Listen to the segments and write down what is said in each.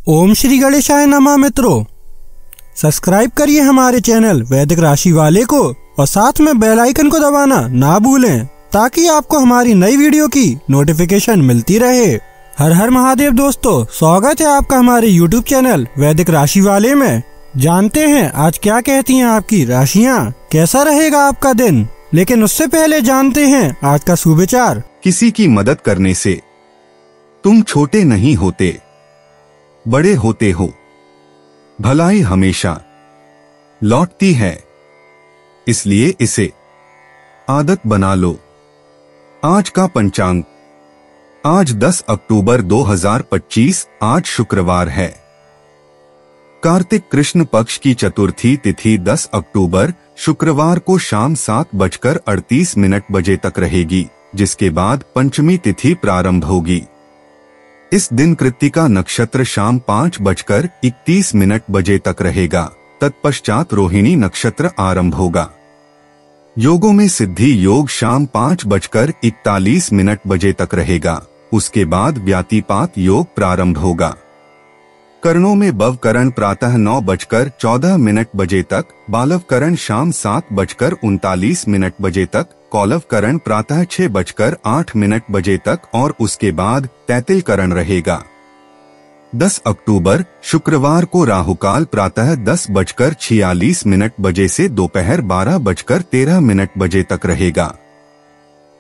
ओम श्री गणेशाय नमः। मित्रों, सब्सक्राइब करिए हमारे चैनल वैदिक राशि वाले को और साथ में बेल आइकन को दबाना ना भूलें ताकि आपको हमारी नई वीडियो की नोटिफिकेशन मिलती रहे। हर हर महादेव दोस्तों, स्वागत है आपका हमारे YouTube चैनल वैदिक राशि वाले में। जानते हैं आज क्या कहती हैं आपकी राशियां, कैसा रहेगा आपका दिन। लेकिन उससे पहले जानते हैं आज का सुविचार। किसी की मदद करने से तुम छोटे नहीं होते, बड़े होते हो। भलाई हमेशा लौटती है, इसलिए इसे आदत बना लो। आज का पंचांग, आज 10 अक्टूबर 2025, आज शुक्रवार है। कार्तिक कृष्ण पक्ष की चतुर्थी तिथि 10 अक्टूबर शुक्रवार को शाम 7:38 बजे तक रहेगी, जिसके बाद पंचमी तिथि प्रारंभ होगी। इस दिन कृत्तिका नक्षत्र शाम 5:31 बजे तक रहेगा। तत्पश्चात रोहिणी नक्षत्र आरंभ होगा। योगों में सिद्धि योग शाम 5:41 बजे तक रहेगा। उसके बाद व्यातिपात योग प्रारंभ होगा। करणों में बवकरण प्रातः 9:14 बजे तक, बालवकरण शाम 7:39 बजे तक, कौलवकरण प्रातः 6:08 बजे तक और उसके बाद तैतिलकरण रहेगा। 10 अक्टूबर शुक्रवार को राहुकाल प्रातः 10:46 बजे से दोपहर 12:13 बजे तक रहेगा।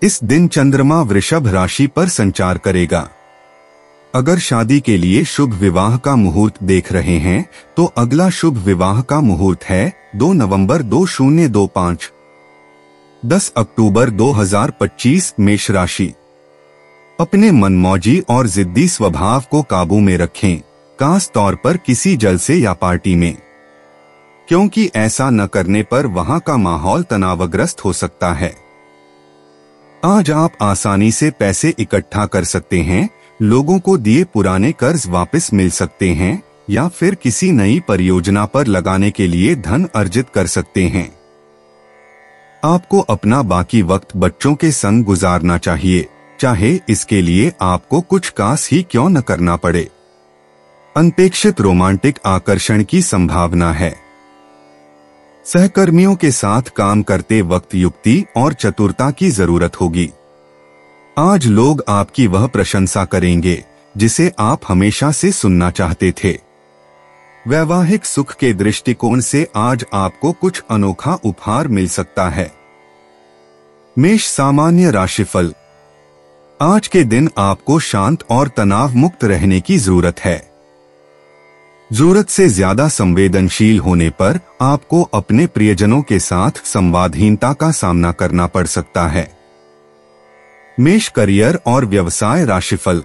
इस दिन चंद्रमा वृषभ राशि पर संचार करेगा। अगर शादी के लिए शुभ विवाह का मुहूर्त देख रहे हैं तो अगला शुभ विवाह का मुहूर्त है 2 नवंबर 2025। 10 अक्टूबर 2025 मेष राशि। अपने मनमौजी और जिद्दी स्वभाव को काबू में रखें, खास तौर पर किसी जलसे या पार्टी में, क्योंकि ऐसा न करने पर वहां का माहौल तनावग्रस्त हो सकता है। आज आप आसानी से पैसे इकट्ठा कर सकते हैं, लोगों को दिए पुराने कर्ज वापस मिल सकते हैं या फिर किसी नई परियोजना पर लगाने के लिए धन अर्जित कर सकते हैं। आपको अपना बाकी वक्त बच्चों के संग गुजारना चाहिए, चाहे इसके लिए आपको कुछ खास ही क्यों न करना पड़े। अनपेक्षित रोमांटिक आकर्षण की संभावना है। सहकर्मियों के साथ काम करते वक्त युक्ति और चतुरता की जरूरत होगी। आज लोग आपकी वह प्रशंसा करेंगे जिसे आप हमेशा से सुनना चाहते थे। वैवाहिक सुख के दृष्टिकोण से आज आपको कुछ अनोखा उपहार मिल सकता है। मेष सामान्य राशिफल। आज के दिन आपको शांत और तनाव मुक्त रहने की जरूरत है। जरूरत से ज्यादा संवेदनशील होने पर आपको अपने प्रियजनों के साथ संवादहीनता का सामना करना पड़ सकता है। मेष करियर और व्यवसाय राशिफल।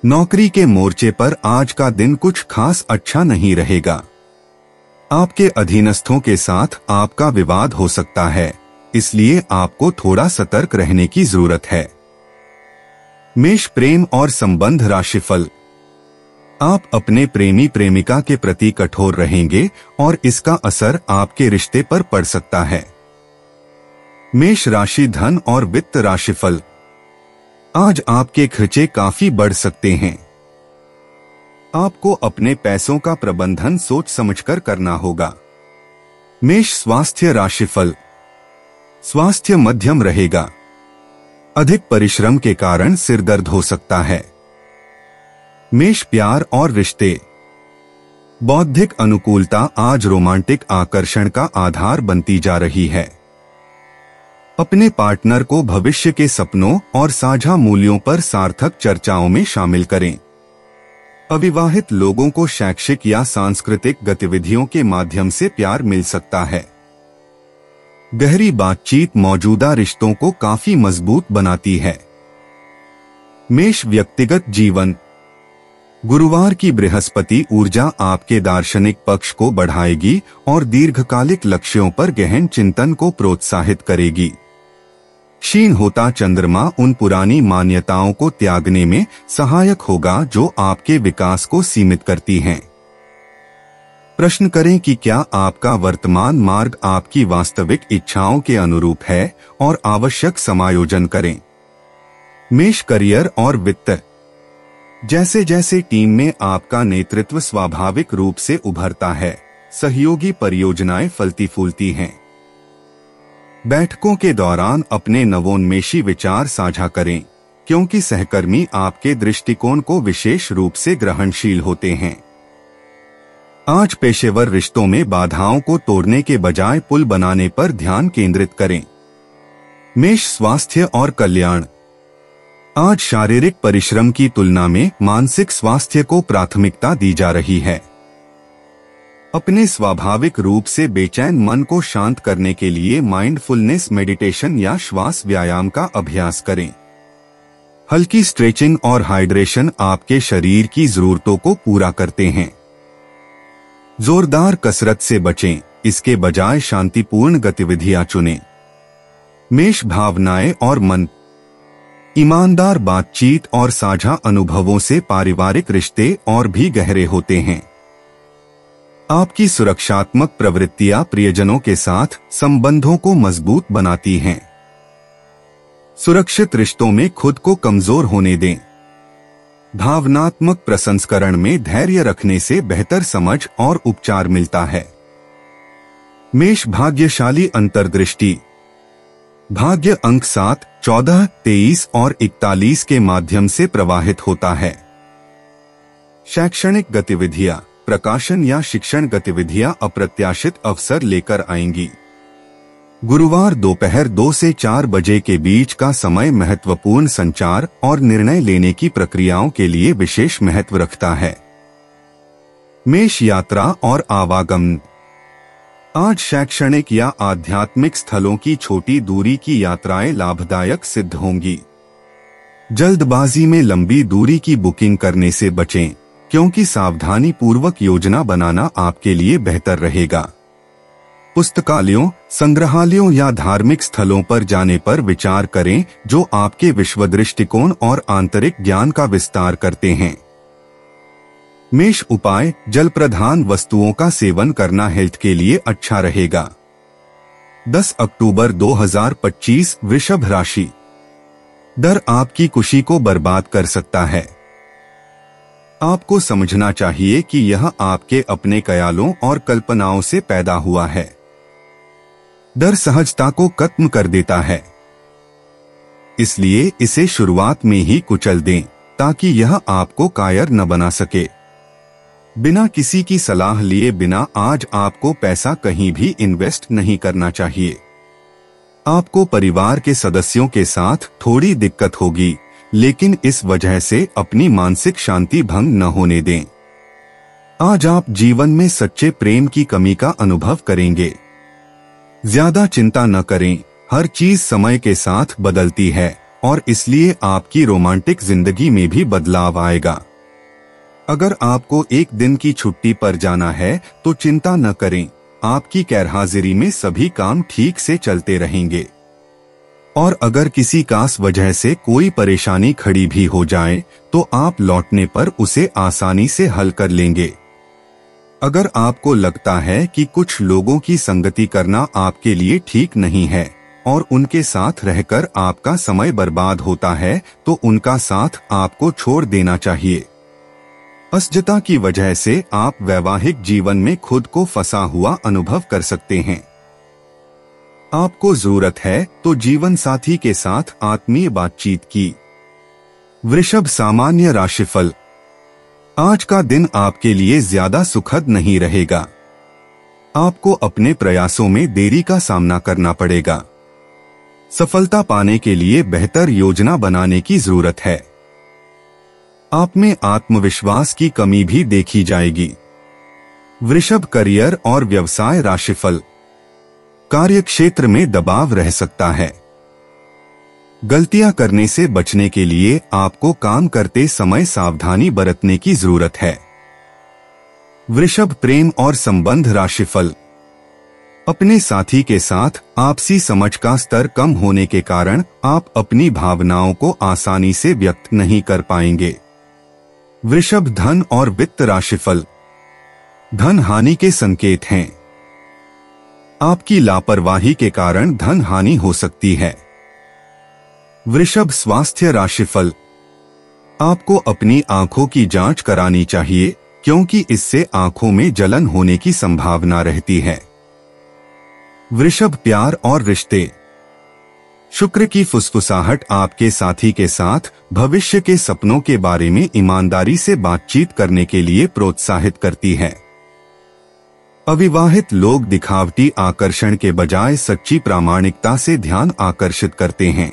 नौकरी के मोर्चे पर आज का दिन कुछ खास अच्छा नहीं रहेगा। आपके अधीनस्थों के साथ आपका विवाद हो सकता है, इसलिए आपको थोड़ा सतर्क रहने की जरूरत है। मेष प्रेम और संबंध राशिफल। आप अपने प्रेमी प्रेमिका के प्रति कठोर रहेंगे और इसका असर आपके रिश्ते पर पड़ सकता है। मेष राशि धन और वित्त राशिफल। आज आपके खर्चे काफी बढ़ सकते हैं। आपको अपने पैसों का प्रबंधन सोच समझकर करना होगा। मेष स्वास्थ्य राशिफल। स्वास्थ्य मध्यम रहेगा। अधिक परिश्रम के कारण सिर दर्द हो सकता है। मेष प्यार और रिश्ते। बौद्धिक अनुकूलता आज रोमांटिक आकर्षण का आधार बनती जा रही है। अपने पार्टनर को भविष्य के सपनों और साझा मूल्यों पर सार्थक चर्चाओं में शामिल करें। अविवाहित लोगों को शैक्षिक या सांस्कृतिक गतिविधियों के माध्यम से प्यार मिल सकता है। गहरी बातचीत मौजूदा रिश्तों को काफी मजबूत बनाती है। मेष व्यक्तिगत जीवन। गुरुवार की बृहस्पति ऊर्जा आपके दार्शनिक पक्ष को बढ़ाएगी और दीर्घकालिक लक्ष्यों पर गहन चिंतन को प्रोत्साहित करेगी। क्षीण होता चंद्रमा उन पुरानी मान्यताओं को त्यागने में सहायक होगा जो आपके विकास को सीमित करती हैं। प्रश्न करें कि क्या आपका वर्तमान मार्ग आपकी वास्तविक इच्छाओं के अनुरूप है और आवश्यक समायोजन करें। मेष करियर और वित्त। जैसे जैसे टीम में आपका नेतृत्व स्वाभाविक रूप से उभरता है, सहयोगी परियोजनाएं फलती फूलती हैं। बैठकों के दौरान अपने नवोन्मेषी विचार साझा करें, क्योंकि सहकर्मी आपके दृष्टिकोण को विशेष रूप से ग्रहणशील होते हैं। आज पेशेवर रिश्तों में बाधाओं को तोड़ने के बजाय पुल बनाने पर ध्यान केंद्रित करें। मेष स्वास्थ्य और कल्याण। आज शारीरिक परिश्रम की तुलना में मानसिक स्वास्थ्य को प्राथमिकता दी जा रही है। अपने स्वाभाविक रूप से बेचैन मन को शांत करने के लिए माइंडफुलनेस मेडिटेशन या श्वास व्यायाम का अभ्यास करें। हल्की स्ट्रेचिंग और हाइड्रेशन आपके शरीर की जरूरतों को पूरा करते हैं। जोरदार कसरत से बचें, इसके बजाय शांतिपूर्ण गतिविधियां चुनें। मेष भावनाएं और मन। ईमानदार बातचीत और साझा अनुभवों से पारिवारिक रिश्ते और भी गहरे होते हैं। आपकी सुरक्षात्मक प्रवृत्तियां प्रियजनों के साथ संबंधों को मजबूत बनाती हैं। सुरक्षित रिश्तों में खुद को कमजोर होने दें। भावनात्मक प्रसंस्करण में धैर्य रखने से बेहतर समझ और उपचार मिलता है। मेष भाग्यशाली अंतर्दृष्टि। भाग्य अंक 7, 14, 23 और 41 के माध्यम से प्रवाहित होता है। शैक्षणिक गतिविधियां, प्रकाशन या शिक्षण गतिविधियां अप्रत्याशित अवसर लेकर आएंगी। गुरुवार दोपहर 2 से 4 बजे के बीच का समय महत्वपूर्ण संचार और निर्णय लेने की प्रक्रियाओं के लिए विशेष महत्व रखता है। मेष यात्रा और आवागमन। आज शैक्षणिक या आध्यात्मिक स्थलों की छोटी दूरी की यात्राएं लाभदायक सिद्ध होंगी। जल्दबाजी में लंबी दूरी की बुकिंग करने से बचें, क्योंकि सावधानी पूर्वक योजना बनाना आपके लिए बेहतर रहेगा। पुस्तकालयों, संग्रहालयों या धार्मिक स्थलों पर जाने पर विचार करें, जो आपके विश्व दृष्टिकोण और आंतरिक ज्ञान का विस्तार करते हैं। मेष उपाय। जल प्रधान वस्तुओं का सेवन करना हेल्थ के लिए अच्छा रहेगा। 10 अक्टूबर 2025 वृषभ राशि। डर आपकी खुशी को बर्बाद कर सकता है। आपको समझना चाहिए कि यह आपके अपने ख्यालों और कल्पनाओं से पैदा हुआ है। डर सहजता को खत्म कर देता है, इसलिए इसे शुरुआत में ही कुचल दें, ताकि यह आपको कायर न बना सके। बिना किसी की सलाह लिए बिना आज आपको पैसा कहीं भी इन्वेस्ट नहीं करना चाहिए। आपको परिवार के सदस्यों के साथ थोड़ी दिक्कत होगी, लेकिन इस वजह से अपनी मानसिक शांति भंग न होने दें। आज आप जीवन में सच्चे प्रेम की कमी का अनुभव करेंगे। ज्यादा चिंता न करें, हर चीज समय के साथ बदलती है और इसलिए आपकी रोमांटिक जिंदगी में भी बदलाव आएगा। अगर आपको एक दिन की छुट्टी पर जाना है तो चिंता न करें, आपकी गैरहाजिरी में सभी काम ठीक से चलते रहेंगे। और अगर किसी खास वजह से कोई परेशानी खड़ी भी हो जाए तो आप लौटने पर उसे आसानी से हल कर लेंगे। अगर आपको लगता है कि कुछ लोगों की संगति करना आपके लिए ठीक नहीं है और उनके साथ रहकर आपका समय बर्बाद होता है, तो उनका साथ आपको छोड़ देना चाहिए। असजता की वजह से आप वैवाहिक जीवन में खुद को फंसा हुआ अनुभव कर सकते हैं। आपको जरूरत है तो जीवन साथी के साथ आत्मीय बातचीत की। वृषभ सामान्य राशिफल। आज का दिन आपके लिए ज्यादा सुखद नहीं रहेगा। आपको अपने प्रयासों में देरी का सामना करना पड़ेगा। सफलता पाने के लिए बेहतर योजना बनाने की जरूरत है। आप में आत्मविश्वास की कमी भी देखी जाएगी। वृषभ करियर और व्यवसाय राशिफल। कार्यक्षेत्र में दबाव रह सकता है। गलतियां करने से बचने के लिए आपको काम करते समय सावधानी बरतने की जरूरत है। वृषभ प्रेम और संबंध राशिफल। अपने साथी के साथ आपसी समझ का स्तर कम होने के कारण आप अपनी भावनाओं को आसानी से व्यक्त नहीं कर पाएंगे। वृषभ धन और वित्त राशिफल। धन हानि के संकेत हैं। आपकी लापरवाही के कारण धन हानि हो सकती है। वृषभ स्वास्थ्य राशिफल। आपको अपनी आंखों की जांच करानी चाहिए, क्योंकि इससे आंखों में जलन होने की संभावना रहती है। वृषभ, प्यार और रिश्ते। शुक्र की फुसफुसाहट आपके साथी के साथ भविष्य के सपनों के बारे में ईमानदारी से बातचीत करने के लिए प्रोत्साहित करती है। अविवाहित लोग दिखावटी आकर्षण के बजाय सच्ची प्रामाणिकता से ध्यान आकर्षित करते हैं।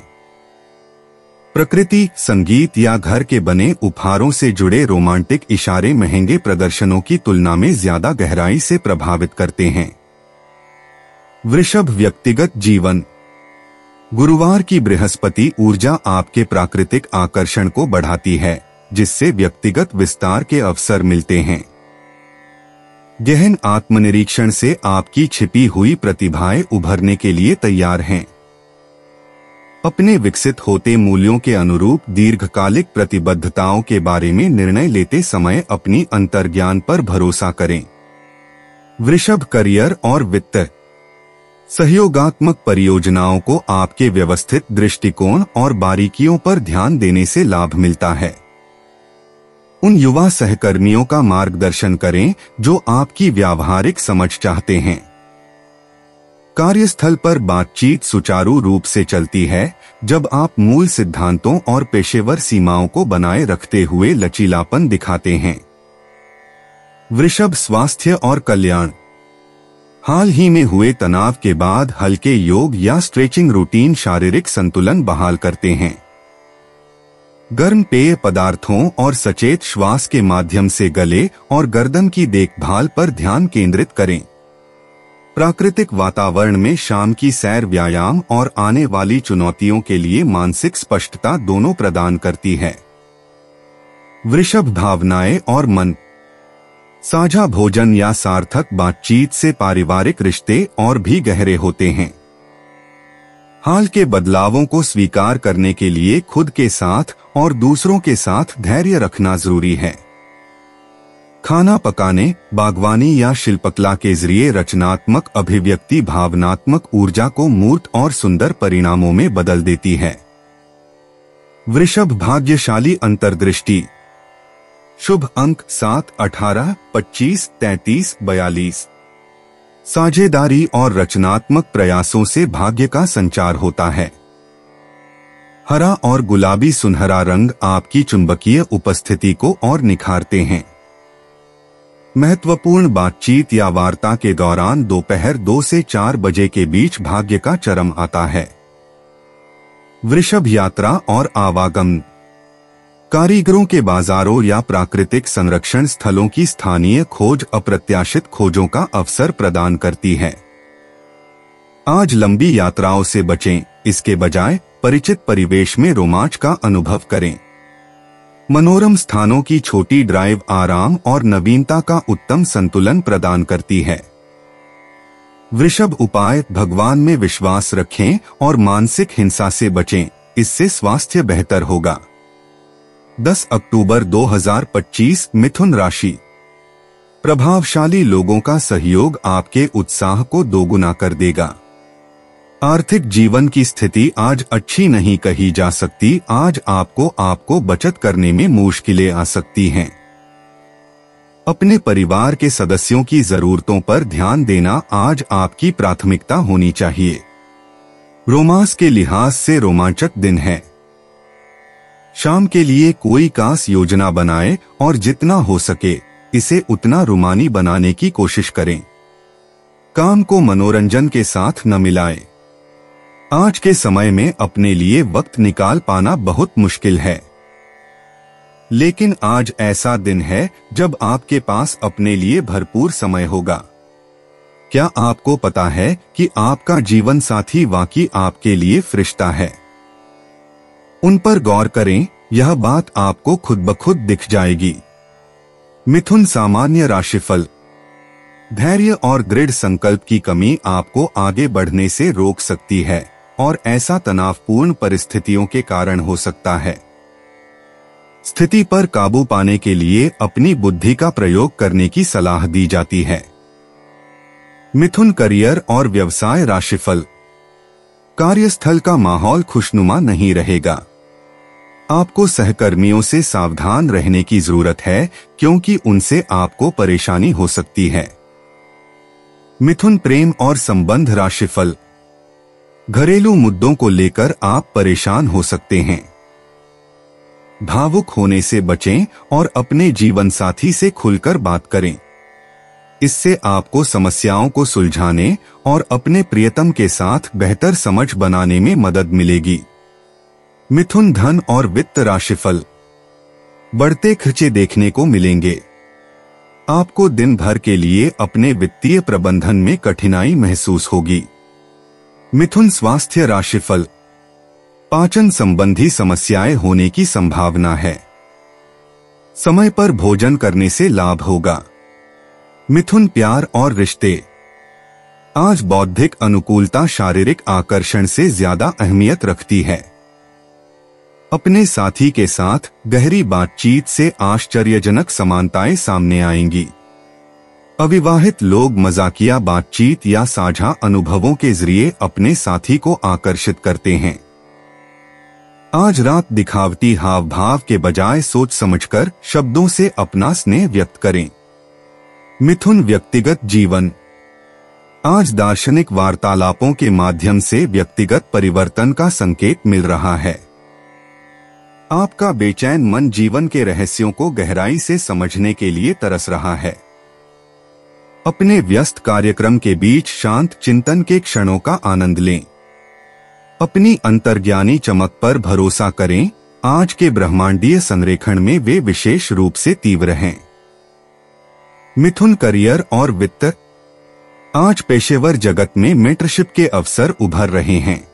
प्रकृति, संगीत या घर के बने उपहारों से जुड़े रोमांटिक इशारे महंगे प्रदर्शनों की तुलना में ज्यादा गहराई से प्रभावित करते हैं। वृषभ, व्यक्तिगत जीवन। गुरुवार की बृहस्पति ऊर्जा आपके प्राकृतिक आकर्षण को बढ़ाती है, जिससे व्यक्तिगत विस्तार के अवसर मिलते हैं। गहन आत्मनिरीक्षण से आपकी छिपी हुई प्रतिभाएं उभरने के लिए तैयार हैं। अपने विकसित होते मूल्यों के अनुरूप दीर्घकालिक प्रतिबद्धताओं के बारे में निर्णय लेते समय अपनी अंतर्ज्ञान पर भरोसा करें। वृषभ, करियर और वित्त। सहयोगात्मक परियोजनाओं को आपके व्यवस्थित दृष्टिकोण और बारीकियों पर ध्यान देने से लाभ मिलता है। उन युवा सहकर्मियों का मार्गदर्शन करें जो आपकी व्यावहारिक समझ चाहते हैं। कार्यस्थल पर बातचीत सुचारू रूप से चलती है जब आप मूल सिद्धांतों और पेशेवर सीमाओं को बनाए रखते हुए लचीलापन दिखाते हैं। वृषभ, स्वास्थ्य और कल्याण। हाल ही में हुए तनाव के बाद हल्के योग या स्ट्रेचिंग रूटीन शारीरिक संतुलन बहाल करते हैं। गर्म पेय पदार्थों और सचेत श्वास के माध्यम से गले और गर्दन की देखभाल पर ध्यान केंद्रित करें। प्राकृतिक वातावरण में शाम की सैर व्यायाम और आने वाली चुनौतियों के लिए मानसिक स्पष्टता दोनों प्रदान करती है। वृषभ, भावनाएं और मन। साझा भोजन या सार्थक बातचीत से पारिवारिक रिश्ते और भी गहरे होते हैं। हाल के बदलावों को स्वीकार करने के लिए खुद के साथ और दूसरों के साथ धैर्य रखना जरूरी है। खाना पकाने, बागवानी या शिल्पकला के जरिए रचनात्मक अभिव्यक्ति भावनात्मक ऊर्जा को मूर्त और सुंदर परिणामों में बदल देती है। वृषभ, भाग्यशाली अंतर्दृष्टि। शुभ अंक 7, 18, 25, 33, 42। साझेदारी और रचनात्मक प्रयासों से भाग्य का संचार होता है। हरा और गुलाबी सुनहरा रंग आपकी चुंबकीय उपस्थिति को और निखारते हैं। महत्वपूर्ण बातचीत या वार्ता के दौरान दोपहर 2 से 4 बजे के बीच भाग्य का चरम आता है। वृषभ, यात्रा और आवागमन। कारीगरों के बाजारों या प्राकृतिक संरक्षण स्थलों की स्थानीय खोज अप्रत्याशित खोजों का अवसर प्रदान करती है। आज लंबी यात्राओं से बचें, इसके बजाय परिचित परिवेश में रोमांच का अनुभव करें। मनोरम स्थानों की छोटी ड्राइव आराम और नवीनता का उत्तम संतुलन प्रदान करती है। वृषभ, उपाय। भगवान में विश्वास रखें और मानसिक हिंसा से बचें, इससे स्वास्थ्य बेहतर होगा। 10 अक्टूबर 2025, मिथुन राशि। प्रभावशाली लोगों का सहयोग आपके उत्साह को दोगुना कर देगा। आर्थिक जीवन की स्थिति आज अच्छी नहीं कही जा सकती। आज आपको बचत करने में मुश्किलें आ सकती हैं। अपने परिवार के सदस्यों की जरूरतों पर ध्यान देना आज आपकी प्राथमिकता होनी चाहिए। रोमांस के लिहाज से रोमांचक दिन है। शाम के लिए कोई खास योजना बनाएं और जितना हो सके इसे उतना रोमानी बनाने की कोशिश करें। काम को मनोरंजन के साथ न मिलाएं। आज के समय में अपने लिए वक्त निकाल पाना बहुत मुश्किल है, लेकिन आज ऐसा दिन है जब आपके पास अपने लिए भरपूर समय होगा। क्या आपको पता है कि आपका जीवन साथी वाकई आपके लिए फरिश्ता है? उन पर गौर करें, यह बात आपको खुद ब खुद दिख जाएगी। मिथुन, सामान्य राशिफल। धैर्य और दृढ़ संकल्प की कमी आपको आगे बढ़ने से रोक सकती है और ऐसा तनावपूर्ण परिस्थितियों के कारण हो सकता है। स्थिति पर काबू पाने के लिए अपनी बुद्धि का प्रयोग करने की सलाह दी जाती है। मिथुन, करियर और व्यवसाय राशिफल। कार्यस्थल का माहौल खुशनुमा नहीं रहेगा। आपको सहकर्मियों से सावधान रहने की जरूरत है, क्योंकि उनसे आपको परेशानी हो सकती है। मिथुन प्रेम और संबंध राशिफल। घरेलू मुद्दों को लेकर आप परेशान हो सकते हैं। भावुक होने से बचें और अपने जीवन साथी से खुलकर बात करें। इससे आपको समस्याओं को सुलझाने और अपने प्रियतम के साथ बेहतर समझ बनाने में मदद मिलेगी। मिथुन धन और वित्त राशिफल। बढ़ते खर्चे देखने को मिलेंगे। आपको दिन भर के लिए अपने वित्तीय प्रबंधन में कठिनाई महसूस होगी। मिथुन स्वास्थ्य राशिफल। पाचन संबंधी समस्याएं होने की संभावना है। समय पर भोजन करने से लाभ होगा। मिथुन प्यार और रिश्ते। आज बौद्धिक अनुकूलता शारीरिक आकर्षण से ज्यादा अहमियत रखती है। अपने साथी के साथ गहरी बातचीत से आश्चर्यजनक समानताएं सामने आएंगी। अविवाहित लोग मजाकिया बातचीत या साझा अनुभवों के जरिए अपने साथी को आकर्षित करते हैं। आज रात दिखावटी हाव भाव के बजाय सोच समझकर शब्दों से अपना स्नेह व्यक्त करें। मिथुन व्यक्तिगत जीवन। आज दार्शनिक वार्तालापों के माध्यम से व्यक्तिगत परिवर्तन का संकेत मिल रहा है। आपका बेचैन मन जीवन के रहस्यों को गहराई से समझने के लिए तरस रहा है। अपने व्यस्त कार्यक्रम के बीच शांत चिंतन के क्षणों का आनंद लें। अपनी अंतर्ज्ञानी चमक पर भरोसा करें। आज के ब्रह्मांडीय संरेखण में वे विशेष रूप से तीव्र हैं। मिथुन करियर और वित्त। आज पेशेवर जगत में मेंटरशिप के अवसर उभर रहे हैं।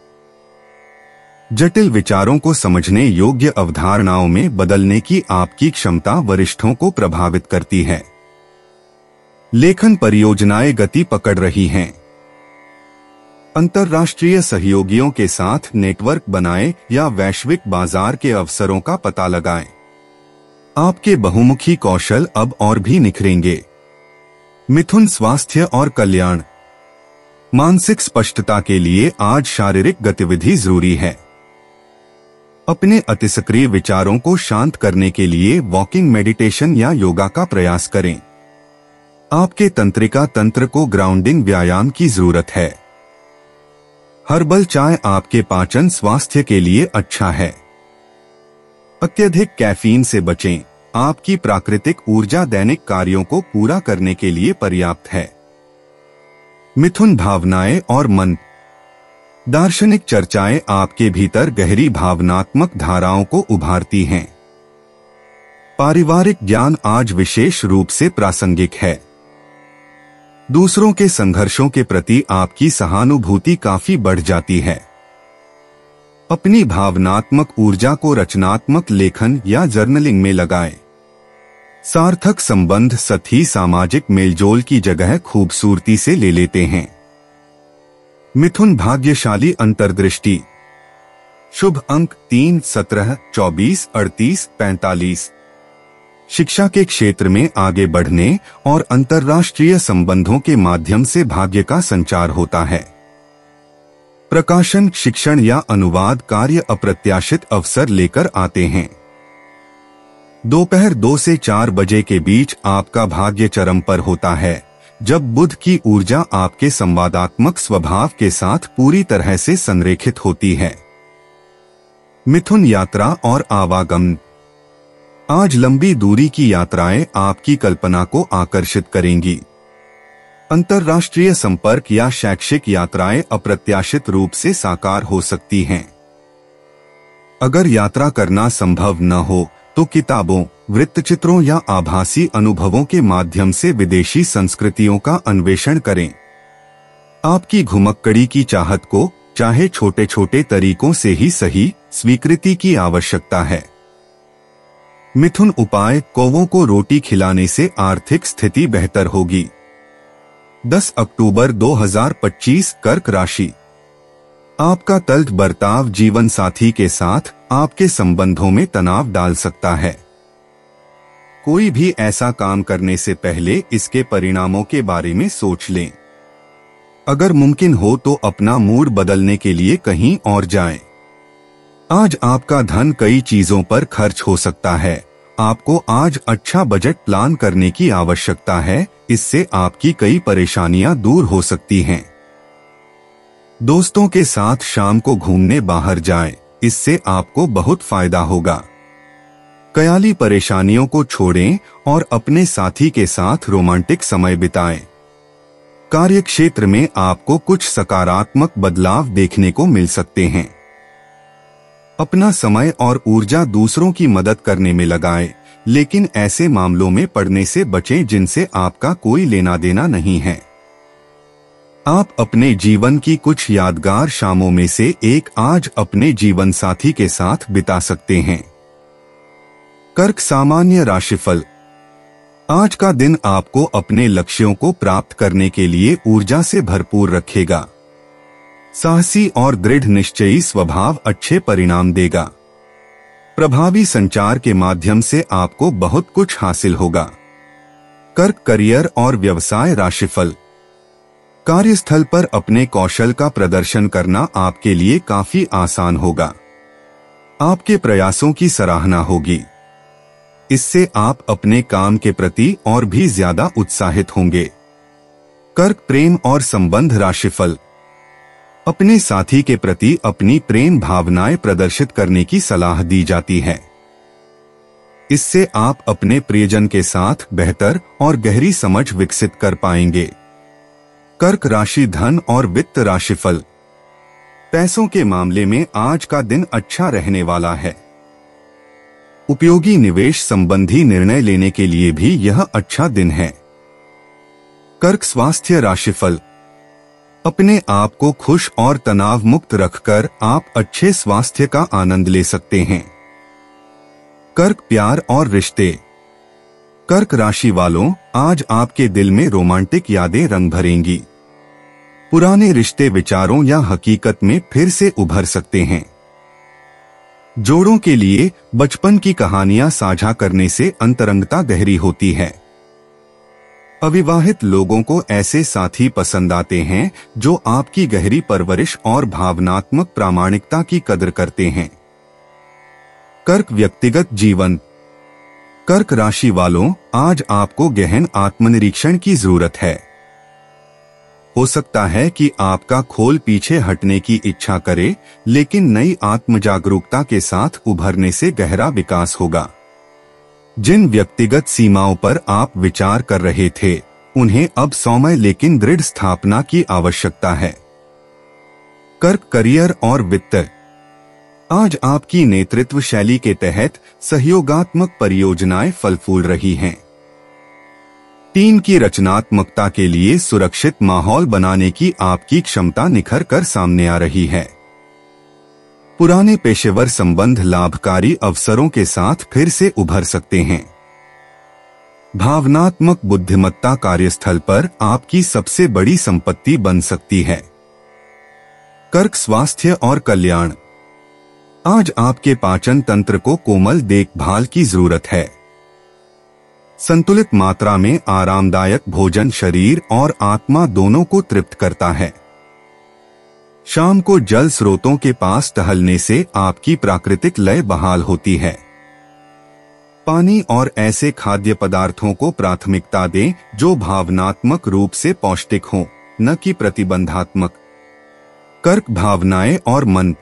जटिल विचारों को समझने योग्य अवधारणाओं में बदलने की आपकी क्षमता वरिष्ठों को प्रभावित करती है। लेखन परियोजनाएं गति पकड़ रही हैं। अंतर्राष्ट्रीय सहयोगियों के साथ नेटवर्क बनाएं या वैश्विक बाजार के अवसरों का पता लगाएं। आपके बहुमुखी कौशल अब और भी निखरेंगे। मिथुन स्वास्थ्य और कल्याण। मानसिक स्पष्टता के लिए आज शारीरिक गतिविधि जरूरी है। अपने अतिसक्रिय विचारों को शांत करने के लिए वॉकिंग, मेडिटेशन या योगा का प्रयास करें। आपके तंत्रिका तंत्र को ग्राउंडिंग व्यायाम की जरूरत है। हर्बल चाय आपके पाचन स्वास्थ्य के लिए अच्छा है। अत्यधिक कैफीन से बचें। आपकी प्राकृतिक ऊर्जा दैनिक कार्यों को पूरा करने के लिए पर्याप्त है। मिथुन भावनाएं और मन। दार्शनिक चर्चाएं आपके भीतर गहरी भावनात्मक धाराओं को उभारती हैं। पारिवारिक ज्ञान आज विशेष रूप से प्रासंगिक है। दूसरों के संघर्षों के प्रति आपकी सहानुभूति काफी बढ़ जाती है। अपनी भावनात्मक ऊर्जा को रचनात्मक लेखन या जर्नलिंग में लगाएं। सार्थक संबंध सतही सामाजिक मेलजोल की जगह खूबसूरती से ले लेते हैं। मिथुन भाग्यशाली अंतर्दृष्टि। शुभ अंक 3, 17, 24, 38, 45। शिक्षा के क्षेत्र में आगे बढ़ने और अंतर्राष्ट्रीय संबंधों के माध्यम से भाग्य का संचार होता है। प्रकाशन, शिक्षण या अनुवाद कार्य अप्रत्याशित अवसर लेकर आते हैं। दोपहर 2 से 4 बजे के बीच आपका भाग्य चरम पर होता है, जब बुध की ऊर्जा आपके संवादात्मक स्वभाव के साथ पूरी तरह से संरेखित होती है। मिथुन यात्रा और आवागमन। आज लंबी दूरी की यात्राएं आपकी कल्पना को आकर्षित करेंगी। अंतर्राष्ट्रीय संपर्क या शैक्षिक यात्राएं अप्रत्याशित रूप से साकार हो सकती हैं। अगर यात्रा करना संभव न हो तो किताबों, वृत्तचित्रों या आभासी अनुभवों के माध्यम से विदेशी संस्कृतियों का अन्वेषण करें। आपकी घुमक्कड़ी की चाहत को चाहे छोटे छोटे तरीकों से ही सही स्वीकृति की आवश्यकता है। मिथुन उपाय। कौवों को रोटी खिलाने से आर्थिक स्थिति बेहतर होगी। 10 अक्टूबर 2025 कर्क राशि। आपका तल्ख बर्ताव जीवन साथी के साथ आपके संबंधों में तनाव डाल सकता है। कोई भी ऐसा काम करने से पहले इसके परिणामों के बारे में सोच लें। अगर मुमकिन हो तो अपना मूड बदलने के लिए कहीं और जाएं। आज आपका धन कई चीजों पर खर्च हो सकता है। आपको आज अच्छा बजट प्लान करने की आवश्यकता है, इससे आपकी कई परेशानियां दूर हो सकती हैं। दोस्तों के साथ शाम को घूमने बाहर जाएं, इससे आपको बहुत फायदा होगा। कयाली परेशानियों को छोड़ें और अपने साथी के साथ रोमांटिक समय बिताएं। कार्यक्षेत्र में आपको कुछ सकारात्मक बदलाव देखने को मिल सकते हैं। अपना समय और ऊर्जा दूसरों की मदद करने में लगाएं, लेकिन ऐसे मामलों में पड़ने से बचें जिनसे आपका कोई लेना देना नहीं है। आप अपने जीवन की कुछ यादगार शामों में से एक आज अपने जीवन साथी के साथ बिता सकते हैं। कर्क सामान्य राशिफल। आज का दिन आपको अपने लक्ष्यों को प्राप्त करने के लिए ऊर्जा से भरपूर रखेगा। साहसी और दृढ़ निश्चयी स्वभाव अच्छे परिणाम देगा। प्रभावी संचार के माध्यम से आपको बहुत कुछ हासिल होगा। कर्क करियर और व्यवसाय राशिफल। कार्यस्थल पर अपने कौशल का प्रदर्शन करना आपके लिए काफी आसान होगा। आपके प्रयासों की सराहना होगी। इससे आप अपने काम के प्रति और भी ज्यादा उत्साहित होंगे। कर्क प्रेम और संबंध राशिफल। अपने साथी के प्रति अपनी प्रेम भावनाएं प्रदर्शित करने की सलाह दी जाती है। इससे आप अपने प्रियजन के साथ बेहतर और गहरी समझ विकसित कर पाएंगे। कर्क राशि धन और वित्त राशिफल। पैसों के मामले में आज का दिन अच्छा रहने वाला है। उपयोगी निवेश संबंधी निर्णय लेने के लिए भी यह अच्छा दिन है। कर्क स्वास्थ्य राशिफल। अपने आप को खुश और तनाव मुक्त रखकर आप अच्छे स्वास्थ्य का आनंद ले सकते हैं। कर्क प्यार और रिश्ते। कर्क राशि वालों, आज आपके दिल में रोमांटिक यादें रंग भरेंगी। पुराने रिश्ते विचारों या हकीकत में फिर से उभर सकते हैं। जोड़ों के लिए बचपन की कहानियां साझा करने से अंतरंगता गहरी होती है। अविवाहित लोगों को ऐसे साथी पसंद आते हैं जो आपकी गहरी परवरिश और भावनात्मक प्रामाणिकता की कदर करते हैं। कर्क व्यक्तिगत जीवन। कर्क राशि वालों, आज आपको गहन आत्मनिरीक्षण की जरूरत है। हो सकता है कि आपका खोल पीछे हटने की इच्छा करे, लेकिन नई आत्मजागरूकता के साथ उभरने से गहरा विकास होगा। जिन व्यक्तिगत सीमाओं पर आप विचार कर रहे थे, उन्हें अब सौम्य लेकिन दृढ़ स्थापना की आवश्यकता है। कर्क करियर और वित्त। आज आपकी नेतृत्व शैली के तहत सहयोगात्मक परियोजनाएं फल फूल रही हैं। टीम की रचनात्मकता के लिए सुरक्षित माहौल बनाने की आपकी क्षमता निखर कर सामने आ रही है। पुराने पेशेवर संबंध लाभकारी अवसरों के साथ फिर से उभर सकते हैं। भावनात्मक बुद्धिमत्ता कार्यस्थल पर आपकी सबसे बड़ी संपत्ति बन सकती है। कर्क स्वास्थ्य और कल्याण। आज आपके पाचन तंत्र को कोमल देखभाल की जरूरत है। संतुलित मात्रा में आरामदायक भोजन शरीर और आत्मा दोनों को तृप्त करता है। शाम को जल स्रोतों के पास टहलने से आपकी प्राकृतिक लय बहाल होती है। पानी और ऐसे खाद्य पदार्थों को प्राथमिकता दें जो भावनात्मक रूप से पौष्टिक हों, न कि प्रतिबंधात्मक। कर्क भावनाएं और मन।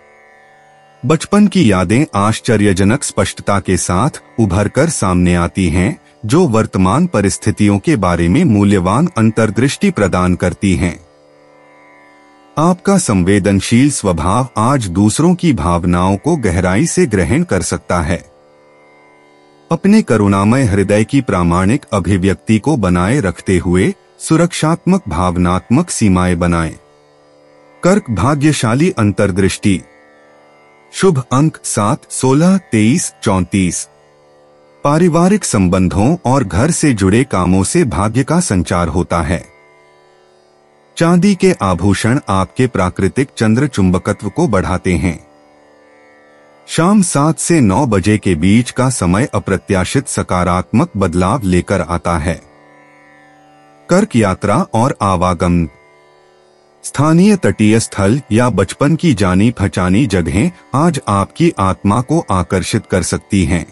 बचपन की यादें आश्चर्यजनक स्पष्टता के साथ उभरकर सामने आती हैं, जो वर्तमान परिस्थितियों के बारे में मूल्यवान अंतर्दृष्टि प्रदान करती हैं। आपका संवेदनशील स्वभाव आज दूसरों की भावनाओं को गहराई से ग्रहण कर सकता है। अपने करुणामय हृदय की प्रामाणिक अभिव्यक्ति को बनाए रखते हुए सुरक्षात्मक भावनात्मक सीमाएं बनाएं। कर्क भाग्यशाली अंतर्दृष्टि। शुभ अंक 7, 16, 23, 34। पारिवारिक संबंधों और घर से जुड़े कामों से भाग्य का संचार होता है। चांदी के आभूषण आपके प्राकृतिक चंद्र चुंबकत्व को बढ़ाते हैं। शाम 7 से 9 बजे के बीच का समय अप्रत्याशित सकारात्मक बदलाव लेकर आता है। कर्क यात्रा और आवागमन। स्थानीय तटीय स्थल या बचपन की जानी पहचानी जगहें आज आपकी आत्मा को आकर्षित कर सकती हैं।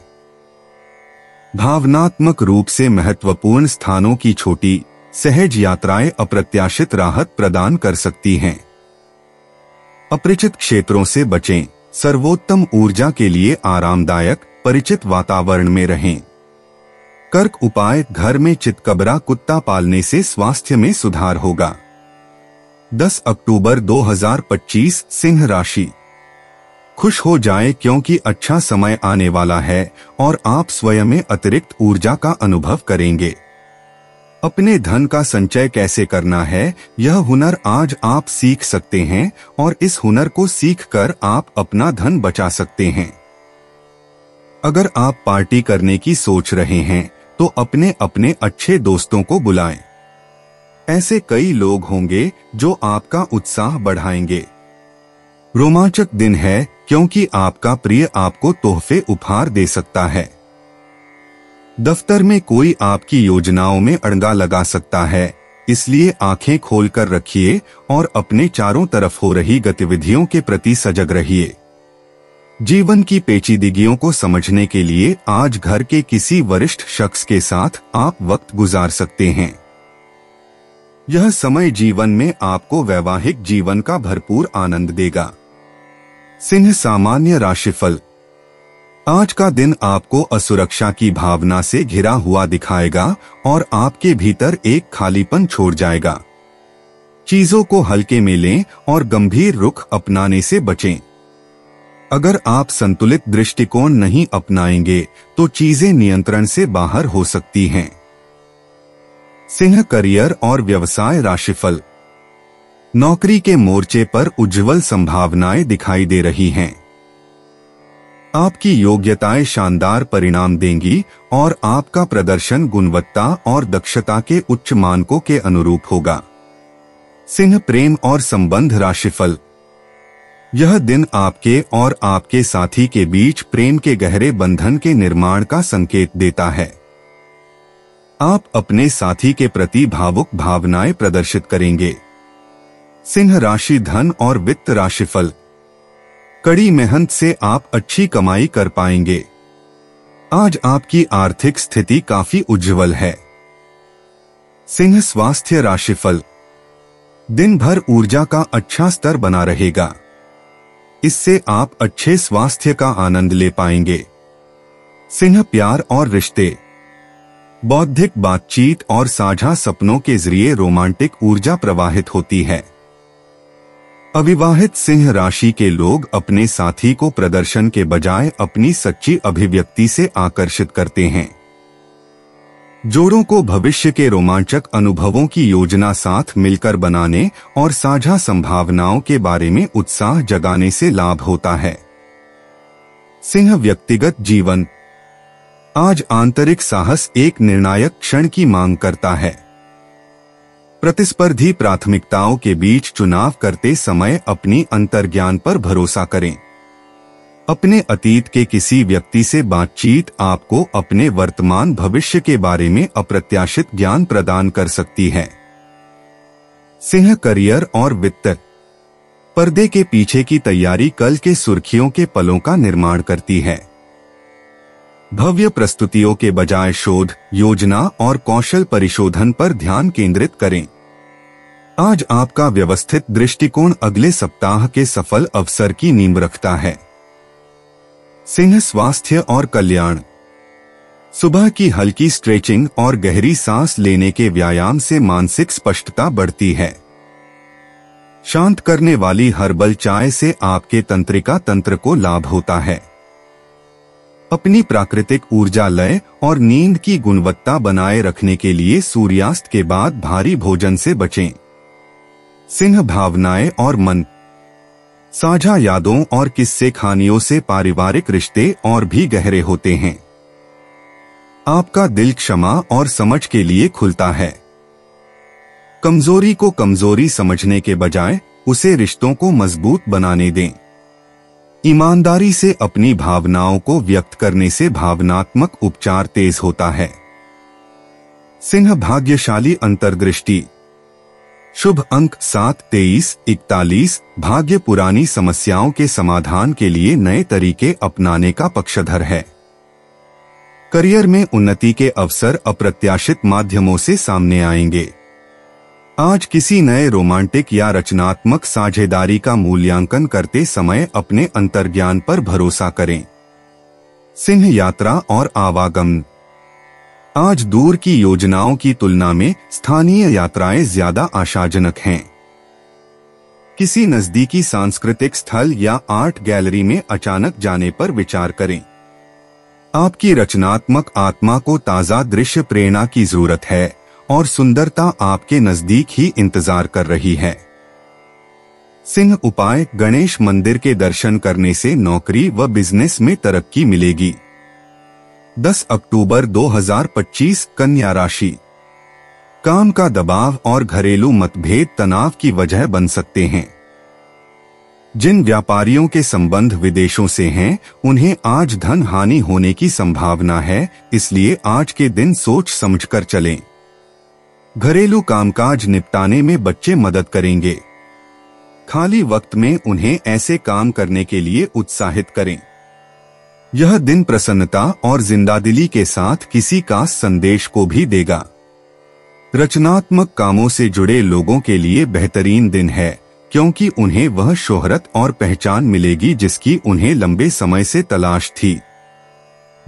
भावनात्मक रूप से महत्वपूर्ण स्थानों की छोटी सहज यात्राएं अप्रत्याशित राहत प्रदान कर सकती हैं। अपरिचित क्षेत्रों से बचें। सर्वोत्तम ऊर्जा के लिए आरामदायक परिचित वातावरण में रहें। कर्क उपाय, घर में चितकबरा कुत्ता पालने से स्वास्थ्य में सुधार होगा। 10 अक्टूबर 2025 सिंह राशि। खुश हो जाए क्योंकि अच्छा समय आने वाला है और आप स्वयं में अतिरिक्त ऊर्जा का अनुभव करेंगे। अपने धन का संचय कैसे करना है, यह हुनर आज आप सीख सकते हैं और इस हुनर को सीखकर आप अपना धन बचा सकते हैं। अगर आप पार्टी करने की सोच रहे हैं तो अपने अपने अच्छे दोस्तों को बुलाएं। ऐसे कई लोग होंगे जो आपका उत्साह बढ़ाएंगे। रोमांचक दिन है क्योंकि आपका प्रिय आपको तोहफे उपहार दे सकता है। दफ्तर में कोई आपकी योजनाओं में अड़ंगा लगा सकता है, इसलिए आंखें खोलकर रखिए और अपने चारों तरफ हो रही गतिविधियों के प्रति सजग रहिए। जीवन की पेचीदगियों को समझने के लिए आज घर के किसी वरिष्ठ शख्स के साथ आप वक्त गुजार सकते हैं। यह समय जीवन में आपको वैवाहिक जीवन का भरपूर आनंद देगा। सिंह सामान्य राशिफल। आज का दिन आपको असुरक्षा की भावना से घिरा हुआ दिखाएगा और आपके भीतर एक खालीपन छोड़ जाएगा। चीजों को हल्के में लें और गंभीर रुख अपनाने से बचें। अगर आप संतुलित दृष्टिकोण नहीं अपनाएंगे तो चीजें नियंत्रण से बाहर हो सकती हैं। सिंह करियर और व्यवसाय राशिफल। नौकरी के मोर्चे पर उज्जवल संभावनाएं दिखाई दे रही हैं। आपकी योग्यताएं शानदार परिणाम देंगी और आपका प्रदर्शन गुणवत्ता और दक्षता के उच्च मानकों के अनुरूप होगा। सिंह प्रेम और संबंध राशिफल। यह दिन आपके और आपके साथी के बीच प्रेम के गहरे बंधन के निर्माण का संकेत देता है। आप अपने साथी के प्रति भावुक भावनाएं प्रदर्शित करेंगे। सिंह राशि धन और वित्त राशिफल। कड़ी मेहनत से आप अच्छी कमाई कर पाएंगे। आज आपकी आर्थिक स्थिति काफी उज्जवल है। सिंह स्वास्थ्य राशिफल। दिन भर ऊर्जा का अच्छा स्तर बना रहेगा। इससे आप अच्छे स्वास्थ्य का आनंद ले पाएंगे। सिंह प्यार और रिश्ते। बौद्धिक बातचीत और साझा सपनों के जरिए रोमांटिक ऊर्जा प्रवाहित होती है। अविवाहित सिंह राशि के लोग अपने साथी को प्रदर्शन के बजाय अपनी सच्ची अभिव्यक्ति से आकर्षित करते हैं। जोड़ों को भविष्य के रोमांचक अनुभवों की योजना साथ मिलकर बनाने और साझा संभावनाओं के बारे में उत्साह जगाने से लाभ होता है। सिंह व्यक्तिगत जीवन। आज आंतरिक साहस एक निर्णायक क्षण की मांग करता है। प्रतिस्पर्धी प्राथमिकताओं के बीच चुनाव करते समय अपनी अंतर्ज्ञान पर भरोसा करें। अपने अतीत के किसी व्यक्ति से बातचीत आपको अपने वर्तमान भविष्य के बारे में अप्रत्याशित ज्ञान प्रदान कर सकती है। सिंह करियर और वित्त। पर्दे के पीछे की तैयारी कल के सुर्खियों के पलों का निर्माण करती है। भव्य प्रस्तुतियों के बजाय शोध, योजना और कौशल परिशोधन पर ध्यान केंद्रित करें। आज आपका व्यवस्थित दृष्टिकोण अगले सप्ताह के सफल अवसर की नींव रखता है। सिंह स्वास्थ्य और कल्याण। सुबह की हल्की स्ट्रेचिंग और गहरी सांस लेने के व्यायाम से मानसिक स्पष्टता बढ़ती है। शांत करने वाली हर्बल चाय से आपके तंत्रिका तंत्र को लाभ होता है। अपनी प्राकृतिक ऊर्जा लय और नींद की गुणवत्ता बनाए रखने के लिए सूर्यास्त के बाद भारी भोजन से बचें। सिंह भावनाएं और मन। साझा यादों और किस्से कहानियों से पारिवारिक रिश्ते और भी गहरे होते हैं। आपका दिल क्षमा और समझ के लिए खुलता है। कमजोरी को कमजोरी समझने के बजाय उसे रिश्तों को मजबूत बनाने दें। ईमानदारी से अपनी भावनाओं को व्यक्त करने से भावनात्मक उपचार तेज होता है। सिंह भाग्यशाली अंतर्दृष्टि। शुभ अंक 7, 23, 41। भाग्य पुरानी समस्याओं के समाधान के लिए नए तरीके अपनाने का पक्षधर है। करियर में उन्नति के अवसर अप्रत्याशित माध्यमों से सामने आएंगे। आज किसी नए रोमांटिक या रचनात्मक साझेदारी का मूल्यांकन करते समय अपने अंतर्ज्ञान पर भरोसा करें। सिंह यात्रा और आवागमन। आज दूर की योजनाओं की तुलना में स्थानीय यात्राएं ज्यादा आशाजनक हैं। किसी नजदीकी सांस्कृतिक स्थल या आर्ट गैलरी में अचानक जाने पर विचार करें। आपकी रचनात्मक आत्मा को ताजा दृश्य प्रेरणा की जरूरत है और सुंदरता आपके नजदीक ही इंतजार कर रही है। सिंह उपाय, गणेश मंदिर के दर्शन करने से नौकरी व बिजनेस में तरक्की मिलेगी। 10 अक्टूबर 2025। कन्या राशि। काम का दबाव और घरेलू मतभेद तनाव की वजह बन सकते हैं। जिन व्यापारियों के संबंध विदेशों से हैं, उन्हें आज धन हानि होने की संभावना है, इसलिए आज के दिन सोच समझकर चलें। घरेलू कामकाज निपटाने में बच्चे मदद करेंगे। खाली वक्त में उन्हें ऐसे काम करने के लिए उत्साहित करें। यह दिन प्रसन्नता और जिंदादिली के साथ किसी का संदेश को भी देगा। रचनात्मक कामों से जुड़े लोगों के लिए बेहतरीन दिन है, क्योंकि उन्हें वह शोहरत और पहचान मिलेगी जिसकी उन्हें लंबे समय से तलाश थी।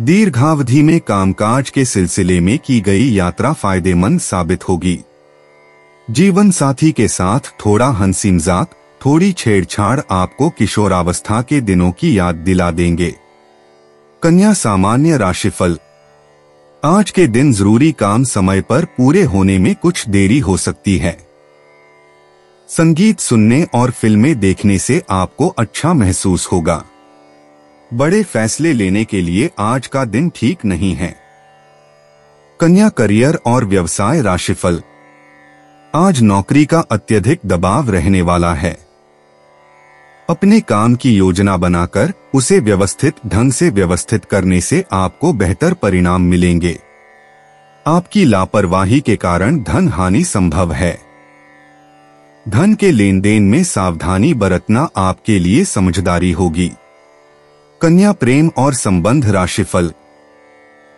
दीर्घावधि में कामकाज के सिलसिले में की गई यात्रा फायदेमंद साबित होगी। जीवन साथी के साथ थोड़ा हंसी मजाक, थोड़ी छेड़छाड़ आपको किशोरावस्था के दिनों की याद दिला देंगे। कन्या सामान्य राशिफल। आज के दिन जरूरी काम समय पर पूरे होने में कुछ देरी हो सकती है। संगीत सुनने और फिल्में देखने से आपको अच्छा महसूस होगा। बड़े फैसले लेने के लिए आज का दिन ठीक नहीं है। कन्या करियर और व्यवसाय राशिफल। आज नौकरी का अत्यधिक दबाव रहने वाला है। अपने काम की योजना बनाकर उसे व्यवस्थित ढंग से व्यवस्थित करने से आपको बेहतर परिणाम मिलेंगे। आपकी लापरवाही के कारण धन हानि संभव है। धन के लेन देन में सावधानी बरतना आपके लिए समझदारी होगी। कन्या प्रेम और संबंध राशिफल।